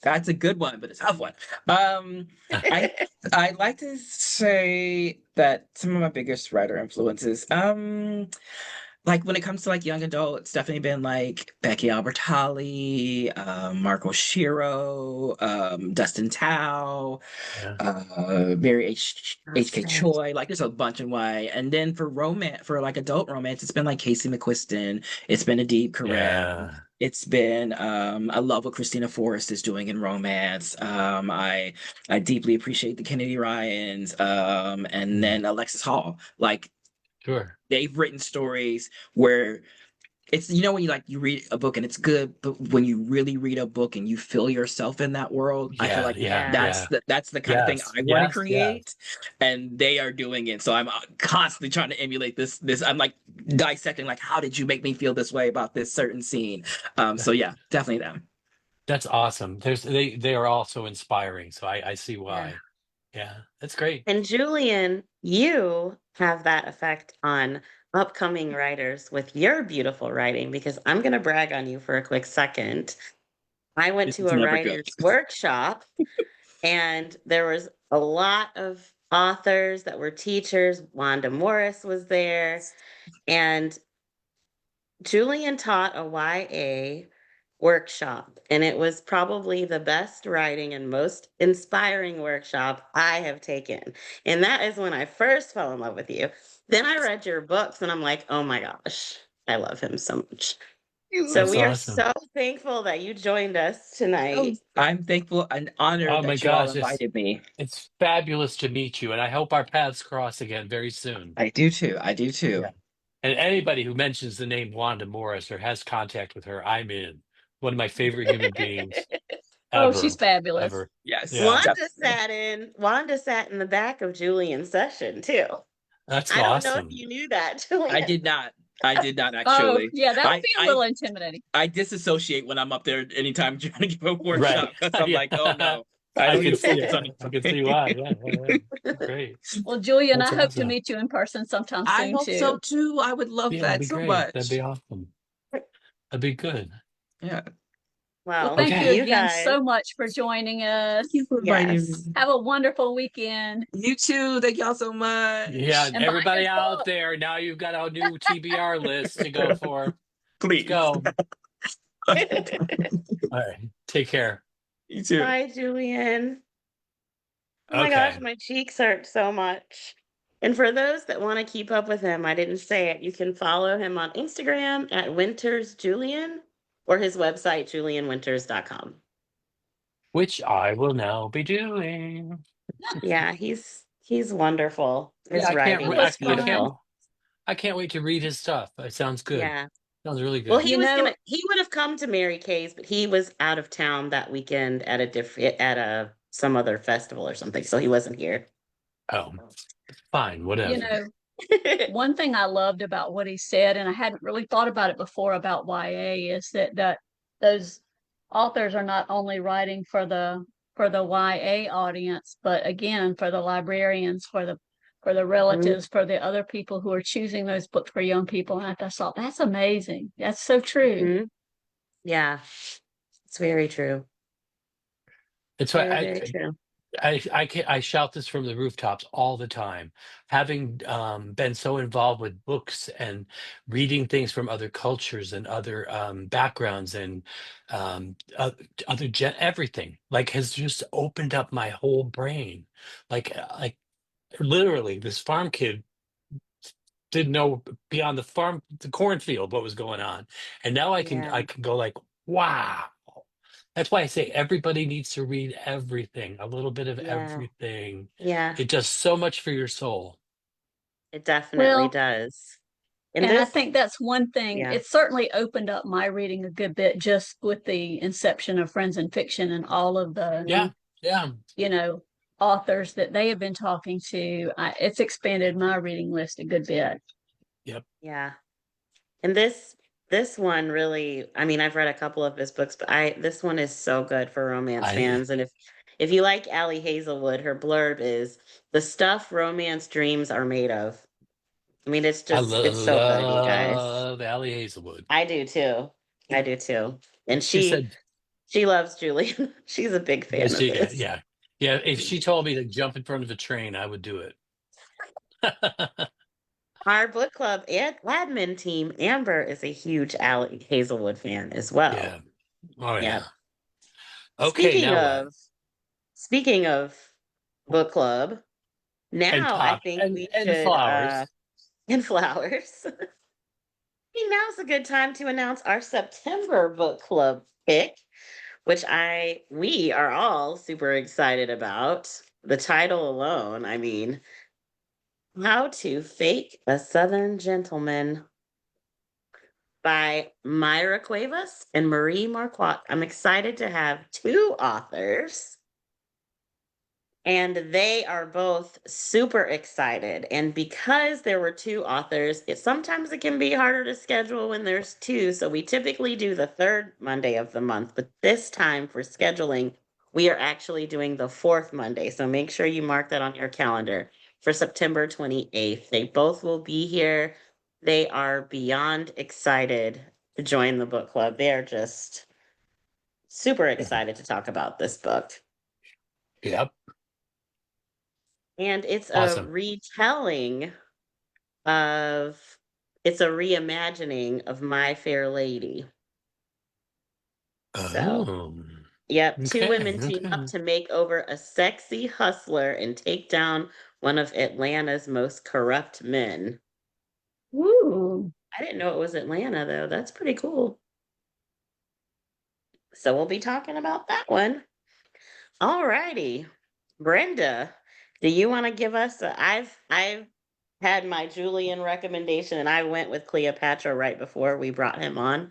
that's a good one, but a tough one. I I like to say that some of my biggest writer influences, like when it comes to like young adult, it's definitely been like Becky Albertalli, Marco Shiro, Dustin Tao, Yeah. Mary H.K. Awesome. Choi. Like there's a bunch in Y. And then for romance, for like adult romance, it's been like Casey McQuiston. It's been Adib Karam. Yeah. It's been I love what Christina Forrest is doing in romance. I deeply appreciate the Kennedy Ryans. And Mm, then Alexis Hall. Like sure. they've written stories where it's when you read a book and it's good, but when you really read a book and you feel yourself in that world, I feel Yeah, like yeah, Yeah. yeah. that's the kind of thing Yes, I want to yes, yes. create, and they are doing it. So I'm constantly trying to emulate this. I'm like dissecting, like, how did you make me feel this way about this certain scene? So yeah, definitely them. That's awesome. They are also inspiring, so I see Yeah. why. Yeah, that's great. And Julian, you have that effect on upcoming writers with your beautiful writing because I'm going to brag on you for a quick second. I went This to is a never good. writer's workshop and there was a lot of authors that were teachers. Wanda Morris was there, and Julian taught a YA workshop, and it was probably the best writing and most inspiring workshop I have taken. And that is when I first fell in love with you. Then I read your books, and I'm like, oh my gosh, I love him so much. So That's we are awesome. so thankful that you joined us tonight. I'm thankful and honored Oh my that you all gosh, it's invited me. it's fabulous to meet you, and I hope our paths cross again very soon. I do too. I do too. Yeah. And anybody who mentions the name Wanda Morris or has contact with her, I'm in. One of my favorite human beings Oh, she's ever, fabulous. ever. Yes, Yeah, definitely. Wanda sat in the back of Julian's session too. that's I don't know if awesome. you knew that, I Julian. did not. I did not Oh, actually. yeah, that would I be a I little intimidating. I disassociate when I'm up there anytime trying to give a Right. workshop because I'm like, oh Yeah. no, I I need can to see focus it. on I can it. see why. Yeah, yeah, yeah. Great. Well, Julian, That's I hope to awesome. meet you in person sometime I soon hope so too. too. I would love Yeah, that'd that be so great. That'd much. be awesome. That'd be good. Yeah. Well, Well, thank you Okay. you again guys, so much for joining Thank you us. for inviting yes. me. Have a wonderful weekend You too. Thank y'all so Yeah, much. and buy everybody his out book. there, now you've got a new TBR list to go for. Let's Please. go. All right. Take care. You too. Bye, Julian. Oh my gosh, Okay. my cheeks hurt so much. And for those that want to keep up with him, I didn't say it. You can follow him on Instagram at Winters Julian or his website, julianwinters.com. Which I will now be doing. Yeah, he's wonderful. Yeah, His It writing is was fun. beautiful. I can't wait to read his stuff. It sounds good. Yeah. Sounds really Well, good. he You was know, gonna he would have come to Mary Kay's, but he was out of town that weekend at a different at a some other festival or something, so he wasn't here. Oh, fine, you whatever. know, one thing I loved about what he said, and I hadn't really thought about it before about YA, is that those authors are not only writing for the YA audience, but again for the librarians, for the Mhm. relatives, for the other people who are choosing those books for young people. And I just thought, that's amazing. That's so true. Mhm. Yeah, it's very true. It's why Very, very true. I shout this from the rooftops all the time. Having been so involved with books and reading things from other cultures and other backgrounds and um, uh, everything, like, has just opened up my whole brain. Like literally, this farm kid didn't know beyond the cornfield, what was going on, and now Yeah, I can go like, wow. That's why I say everybody needs to read everything, a little bit of yeah, everything. yeah. It does so much for your soul. It definitely Well, does. And and I this, think that's one thing. yeah, It certainly opened up my reading a good bit just with the inception of Friends in Fiction and all of the, Yeah, yeah, you know, authors that they have been talking to. It's expanded my reading list a good bit. yep. yeah. And this one really, I mean, I've read a couple of his books, but this one is so good for romance I fans. And if you like Allie Hazelwood, her blurb is the stuff romance dreams are made of. I mean, I it's so good, you guys. love Allie Hazelwood. I do too. I do too. And She said, she loves Julian. She's a big fan of his. yeah, yeah. If she told me to jump in front of a train, I would do it. Our book club and admin team, Amber, is a huge Allie Hazelwood fan as well. Yeah. Oh Yeah. yeah. Okay, Speaking now what? of speaking of book club, And now I pop think we and should flowers. in flowers. I think now's a good time to announce our September book club pick, which I we are all super excited about. The title alone, I mean, How to Fake a Southern Gentleman by Myra Cuevas and Marie Marquardt. I'm excited to have two authors, and they are both super excited. And because there were two authors, sometimes it can be harder to schedule when there's two. So we typically do the third Monday of the month, but this time for scheduling, we are actually doing the fourth Monday. So make sure you mark that on your calendar for September 28th. They both will be here. They are beyond excited to join the book club. They are just super excited to talk about this book. Yep. And it's a Awesome. retelling of it's a reimagining of My Fair Lady. So, Oh. yep, two Okay. women team up Okay. to make over a sexy hustler and take down one of Atlanta's most corrupt men. Woo. I didn't know it was Atlanta though. That's pretty cool. So we'll be talking about that one. All righty. Brenda, do you want to give us I've had my Julian recommendation and I went with Cleopatra right before we brought him on.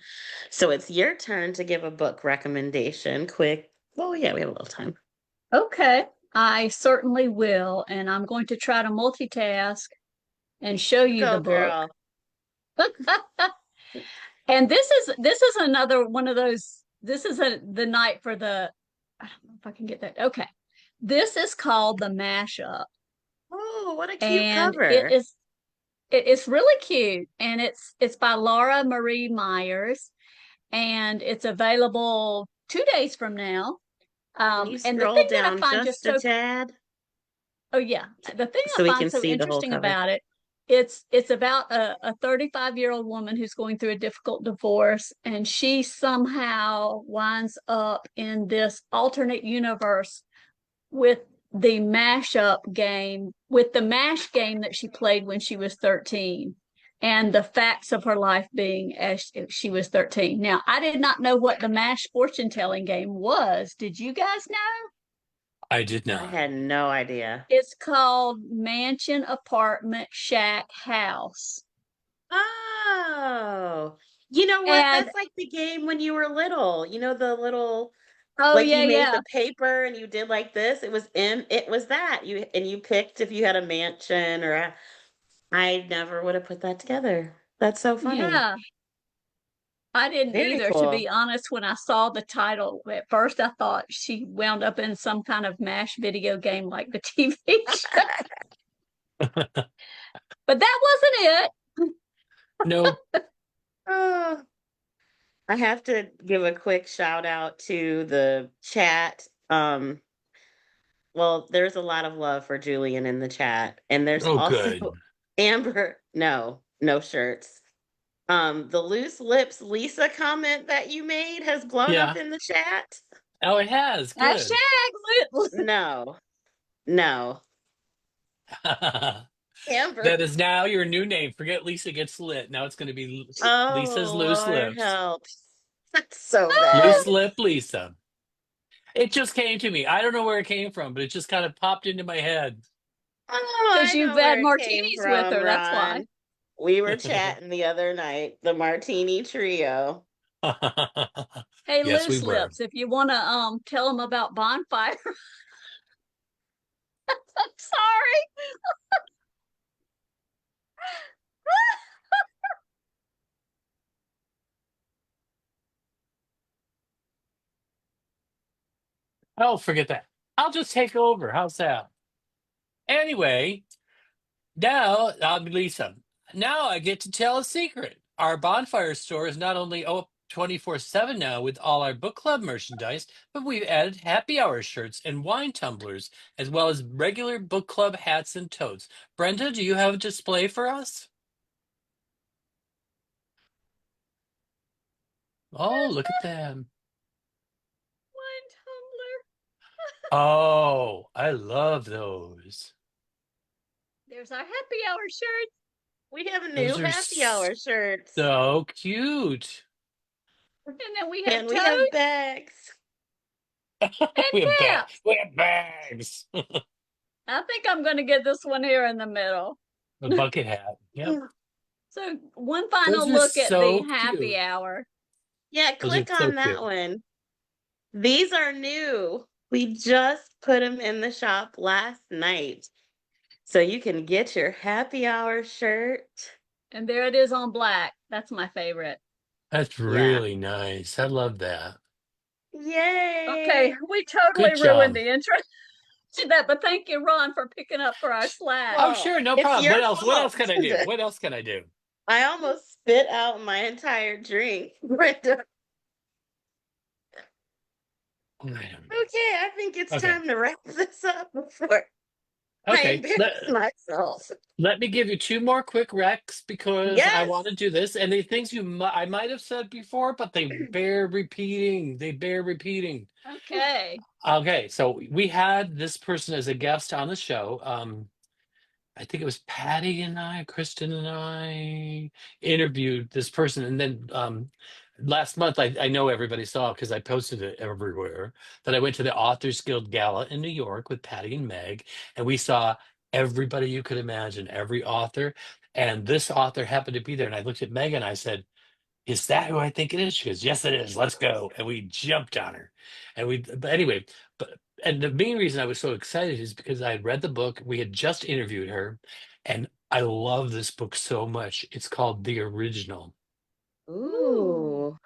So it's your turn to give a book recommendation. Quick. Oh yeah, we have a little time. Okay, I certainly will. And I'm going to try to multitask and show you the Go book. girl. And this is another one of those. This is the night for the. I don't know if I can get that. Okay, this is called the mashup, Oh, what a cute and it cover. is it's really cute, and it's by Laura Marie Myers, and it's available 2 days from now. Can you And the scroll thing that I down find just just a so tad oh yeah, the thing I so we find can so see the whole interesting cover? about it, it's about a 35-year-old woman who's going through a difficult divorce, and she somehow winds up in this alternate universe with the mashup game, with the mash game that she played when she was 13. And the facts of her life being as she was 13. Now, I did not know what the mash fortune telling game was. Did you guys know? I did I not. had no idea. It's called Mansion, Apartment, Shack, House. Oh, you know what? And That's like the game when you were little. You know, the little, oh like yeah, you made yeah, the paper and you did like this. It was that. You picked if you had a mansion I never would have put that together. That's so funny. yeah. I didn't Very either, to cool. be honest. When I saw the title, at first I thought she wound up in some kind of MASH video game like the TV show. But that wasn't it. Nope. Oh, I have to give a quick shout out to the chat. Well, there's a lot of love for Julian in the chat, and there's Oh, also good. Amber. No, no shirts. The loose lips Lisa comment that you made has blown up Yeah. in the chat. Oh, it has. Good. Hashtag lit. No, no, Amber. That is now your new name. Forget Lisa Gets Lit. Now it's going to be Lisa's Oh, Loose Lord Lips. help. That's so Loose bad. Lip Lisa. It just came to me. I don't know where it came from, but it just kind of popped into my head. Oh, Because I you've know where had it came martinis with from, her. That's why. Ron. We were chatting the other night, the Martini Trio. Hey, Yes, we loose were. lips, if you want to tell them about bonfire, I'm sorry. Oh, forget that. I'll just take over. How's that? Anyway, now I'm Lisa. Now I get to tell a secret. Our bonfire store is not only open 24/7 now with all our book club merchandise, but we've added happy hour shirts and wine tumblers, as well as regular book club hats and totes. Brenda, do you have a display for us? Oh, look at them. Wine tumbler. Oh, I love those. There's our happy hour shirt. We have new Those are happy hour shirts. so cute. And then we have And we have totes bags. and We have bags. caps. We have bags. I think I'm going to get this one here in the middle. A bucket hat. Yep. So, one Those final are look at the so happy cute. hour. Yeah, Those are click so on that cute. one. These are new. We just put them in the shop last night. So you can get your happy hour shirt. And there it is on black. That's my favorite. That's Yeah. really nice. I love that. Okay, Yay. we totally Good ruined job. the intro to that, but thank you, Ron, for picking up for our Slack. Oh, Well, sure, no it's problem. your What else? What else fault. can I do? What else can I do? I almost spit out my entire drink, Brenda. I don't know. Okay, I think it's Okay. time to wrap this up before I Okay. embarrass myself. Let me give you two more quick recs because I Yes. want to do this, and the things I might have said before, but they bear repeating. They bear repeating. Okay. Okay, so we had this person as a guest on the show. I think it was Patty and I, Kristen and I interviewed this person. And then last month, I know everybody saw because I posted it everywhere that I went to the Authors Guild Gala in New York with Patty and Meg. And we saw everybody you could imagine, every author. And this author happened to be there. And I looked at Meg and I said, is that who I think it is? She goes, yes, it is. Let's go. And we jumped on her. But anyway, and the main reason I was so excited is because I had read the book. We had just interviewed her, and I love this book so much. It's called The Original Ooh. Ooh,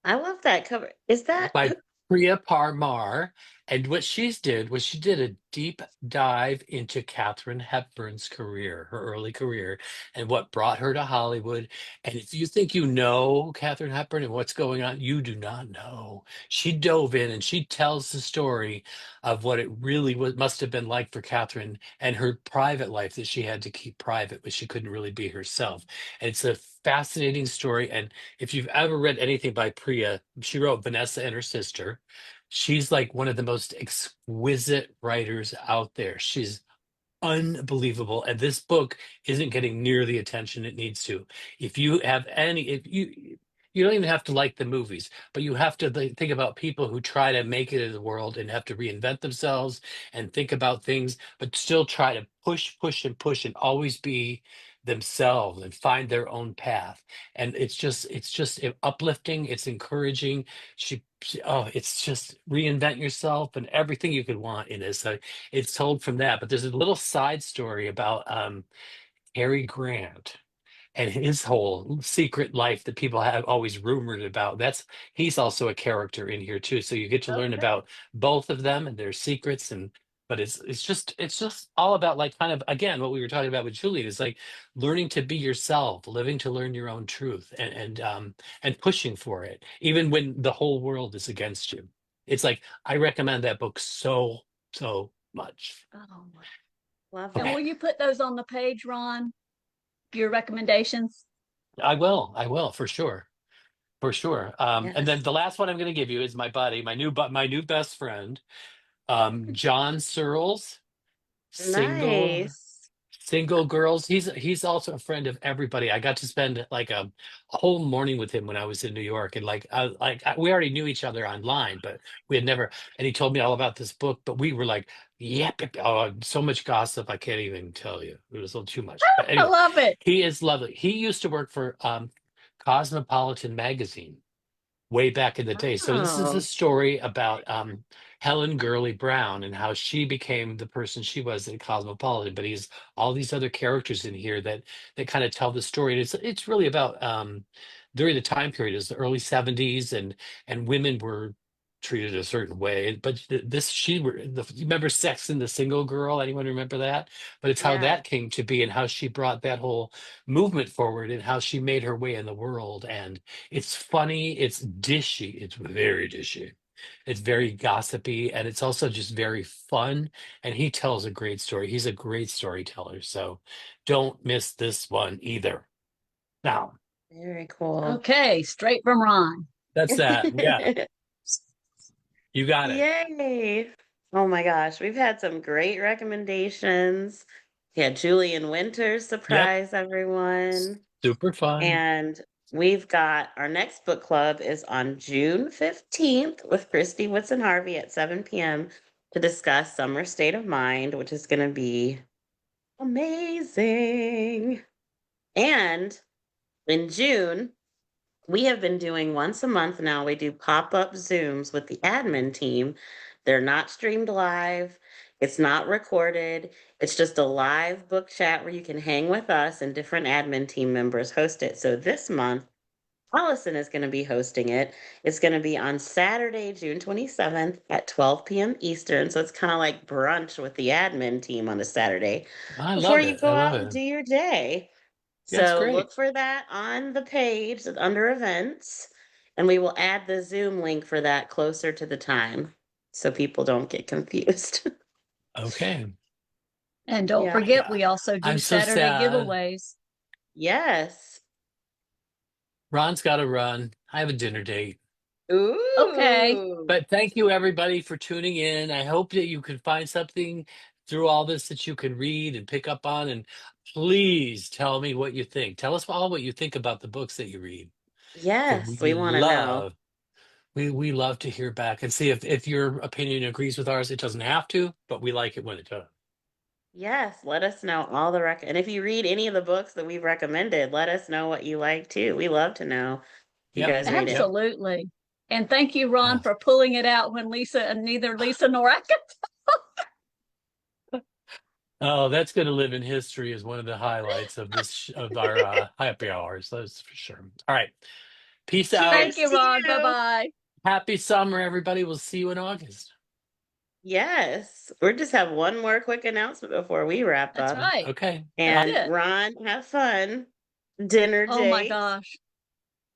I love that cover. Is that by Priya Parmar. And what she's did was she did a deep dive into Katharine Hepburn's career, her early career, and what brought her to Hollywood. And if you think you know Katharine Hepburn and what's going on, you do not know. She dove in and she tells the story of what it really was, must have been like for Katharine and her private life that she had to keep private, but she couldn't really be herself. And it's a fascinating story. And if you've ever read anything by Priya, she wrote Vanessa and Her Sister. She's like one of the most exquisite writers out there. She's unbelievable. And this book isn't getting near the attention it needs to. If you have any, if you don't even have to like the movies, but you have to think about people who try to make it in the world and have to reinvent themselves and think about things, but still try to push and always be themselves and find their own path. And it's just uplifting. It's encouraging. Oh, it's just reinvent yourself and everything you could want in it. So it's told from that. But there's a little side story about Cary Grant and his whole secret life that people have always rumored about. He's also a character in here too. So you get to learn okay? about both of them and their secrets. And But it's just all about like kind of again what we were talking about with Julian is like learning to be yourself, living to learn your own truth, and pushing for it, even when the whole world is against you. It's like I recommend that book so much. Oh my. Love And Okay, will it. you put those on the page, Ron? Your recommendations? I will for sure. For sure. And then Yes. the last one I'm going to give you is my buddy, my new best friend, John Searles, single Nice. single girls. He's also a friend of everybody. I got to spend like a whole morning with him when I was in New York, and we already knew each other online, but we had never. And he told me all about this book, but we were like, yep, yep, oh, so much gossip. I can't even tell you. It was a little too much. But I anyway, love it. he is lovely. He used to work for Cosmopolitan magazine way back in the day. So this is a Oh, story about Helen Gurley Brown and how she became the person she was at Cosmopolitan. But he's all these other characters in here that kind of tell the story. And it's really about during the time period, is the early 70s, and women were treated a certain way. But this you remember Sex and the Single Girl? Anyone remember that? But it's how yeah. that came to be and how she brought that whole movement forward and how she made her way in the world. And it's funny, it's dishy, it's very dishy. It's very gossipy, and it's also just very fun. And he tells a great story. He's a great storyteller. So don't miss this one either. Now, Very cool. Okay, straight from Ron. that's that. Yeah, you got it. Yay. Oh my gosh, we've had some great recommendations. Yeah, Julian Winters Yep. surprise everyone. Super fun. And we've got our next book club is on June 15th with Christy Whitson Harvey at 7 p.m. to discuss Summer State of Mind, which is going to be amazing. And in June, we have been doing once a month now. We do pop-up Zooms with the admin team. They're not streamed live. It's not recorded. It's just a live book chat where you can hang with us and different admin team members host it. So this month, Allison is going to be hosting it. It's going to be on Saturday, June 27th at 12 p.m. Eastern. So it's kind of like brunch with the admin team on a Saturday I before love you it. I go love out and it. do your day. That's So great. look for that on the page under events, and we will add the Zoom link for that closer to the time so people don't get confused. Okay. And don't Yeah. forget, we also do I'm so Saturday sad. giveaways. Yes. Ron's got to run. I have a dinner date. Okay, Ooh. But thank you everybody for tuning in. I hope that you can find something through all this that you can read and pick up on. And please tell me what you think. Tell us all what you think about the books that you read. Because Yes, we want to know. we love to hear back and see if your opinion agrees with ours. It doesn't have to, but we like it when it does. Yes, let us know all the and if you read any of the books that we've recommended, let us know what you like too. We love to know if you Yep, guys yep, read it. yep. absolutely. And thank you, Ron, Uh, for pulling it out when neither Lisa nor I could. oh, that's going to live in history as one of the highlights of of our happy hours. That's for sure. All right. Peace out. Thank Cheers you, to Ron. Bye you. bye. Happy summer, everybody. We'll see you in August. Yes, we're just have one more quick announcement before we wrap That's up. right. Okay. That's And it. Ron, have fun. Dinner Oh my date. gosh.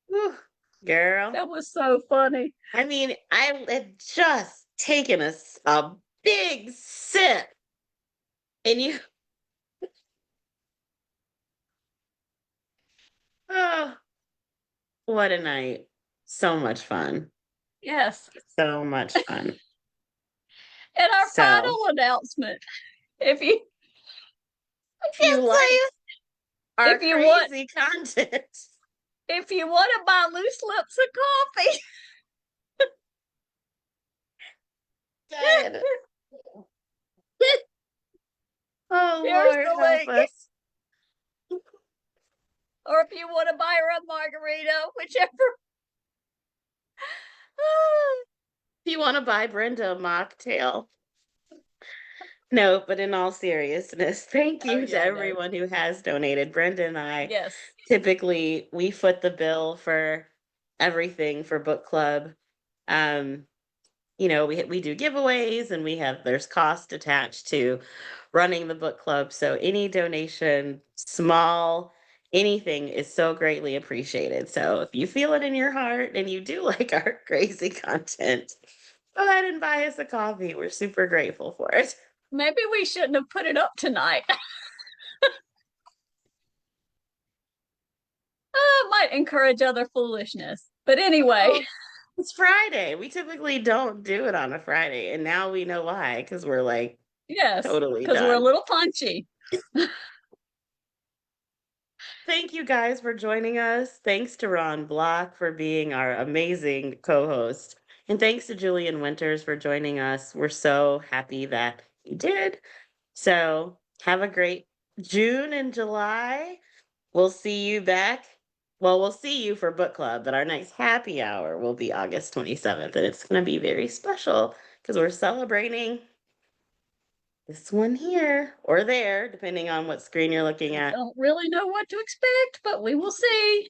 Whew, girl. That was so funny. I mean, I had just taken a big sip and you, oh, what a night. So much fun. Yes. So much fun. And our So, final announcement. If you I if you can't say like it. our If you want crazy content, if you want to buy loose lips of coffee. good. Oh, Here's Lord, the help link. us. Or if you want to buy her a margarita, whichever. If you want to buy Brenda a mocktail. No, but in all seriousness, thank Oh you to yeah, no. everyone who has donated. Brenda and I Yes. typically we foot the bill for everything for book club. Um, we do giveaways, and there's cost attached to running the book club. So any donation, small, anything is so greatly appreciated. So if you feel it in your heart and you do like our crazy content, go ahead and buy us a coffee. We're super grateful for it. Maybe we shouldn't have put it up tonight. Might encourage other foolishness. But anyway. Well, it's Friday. We typically don't do it on a Friday, and now we know why, because we're like Yes, totally because we're a done. little punchy. Thank you guys for joining us. Thanks to Ron Block for being our amazing co-host. And thanks to Julian Winters for joining us. We're so happy that he did. So have a great June and July. We'll see you back. Well, we'll see you for book club, but our next happy hour will be August 27th. And it's going to be very special because we're celebrating this one here or there, depending on what screen you're looking I at. don't really know what to expect, but we will see.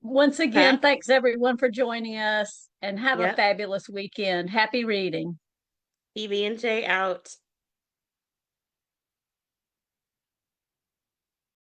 Once again, Huh? thanks everyone for joining us, and have a Yep. fabulous weekend. Happy reading. PB&J out.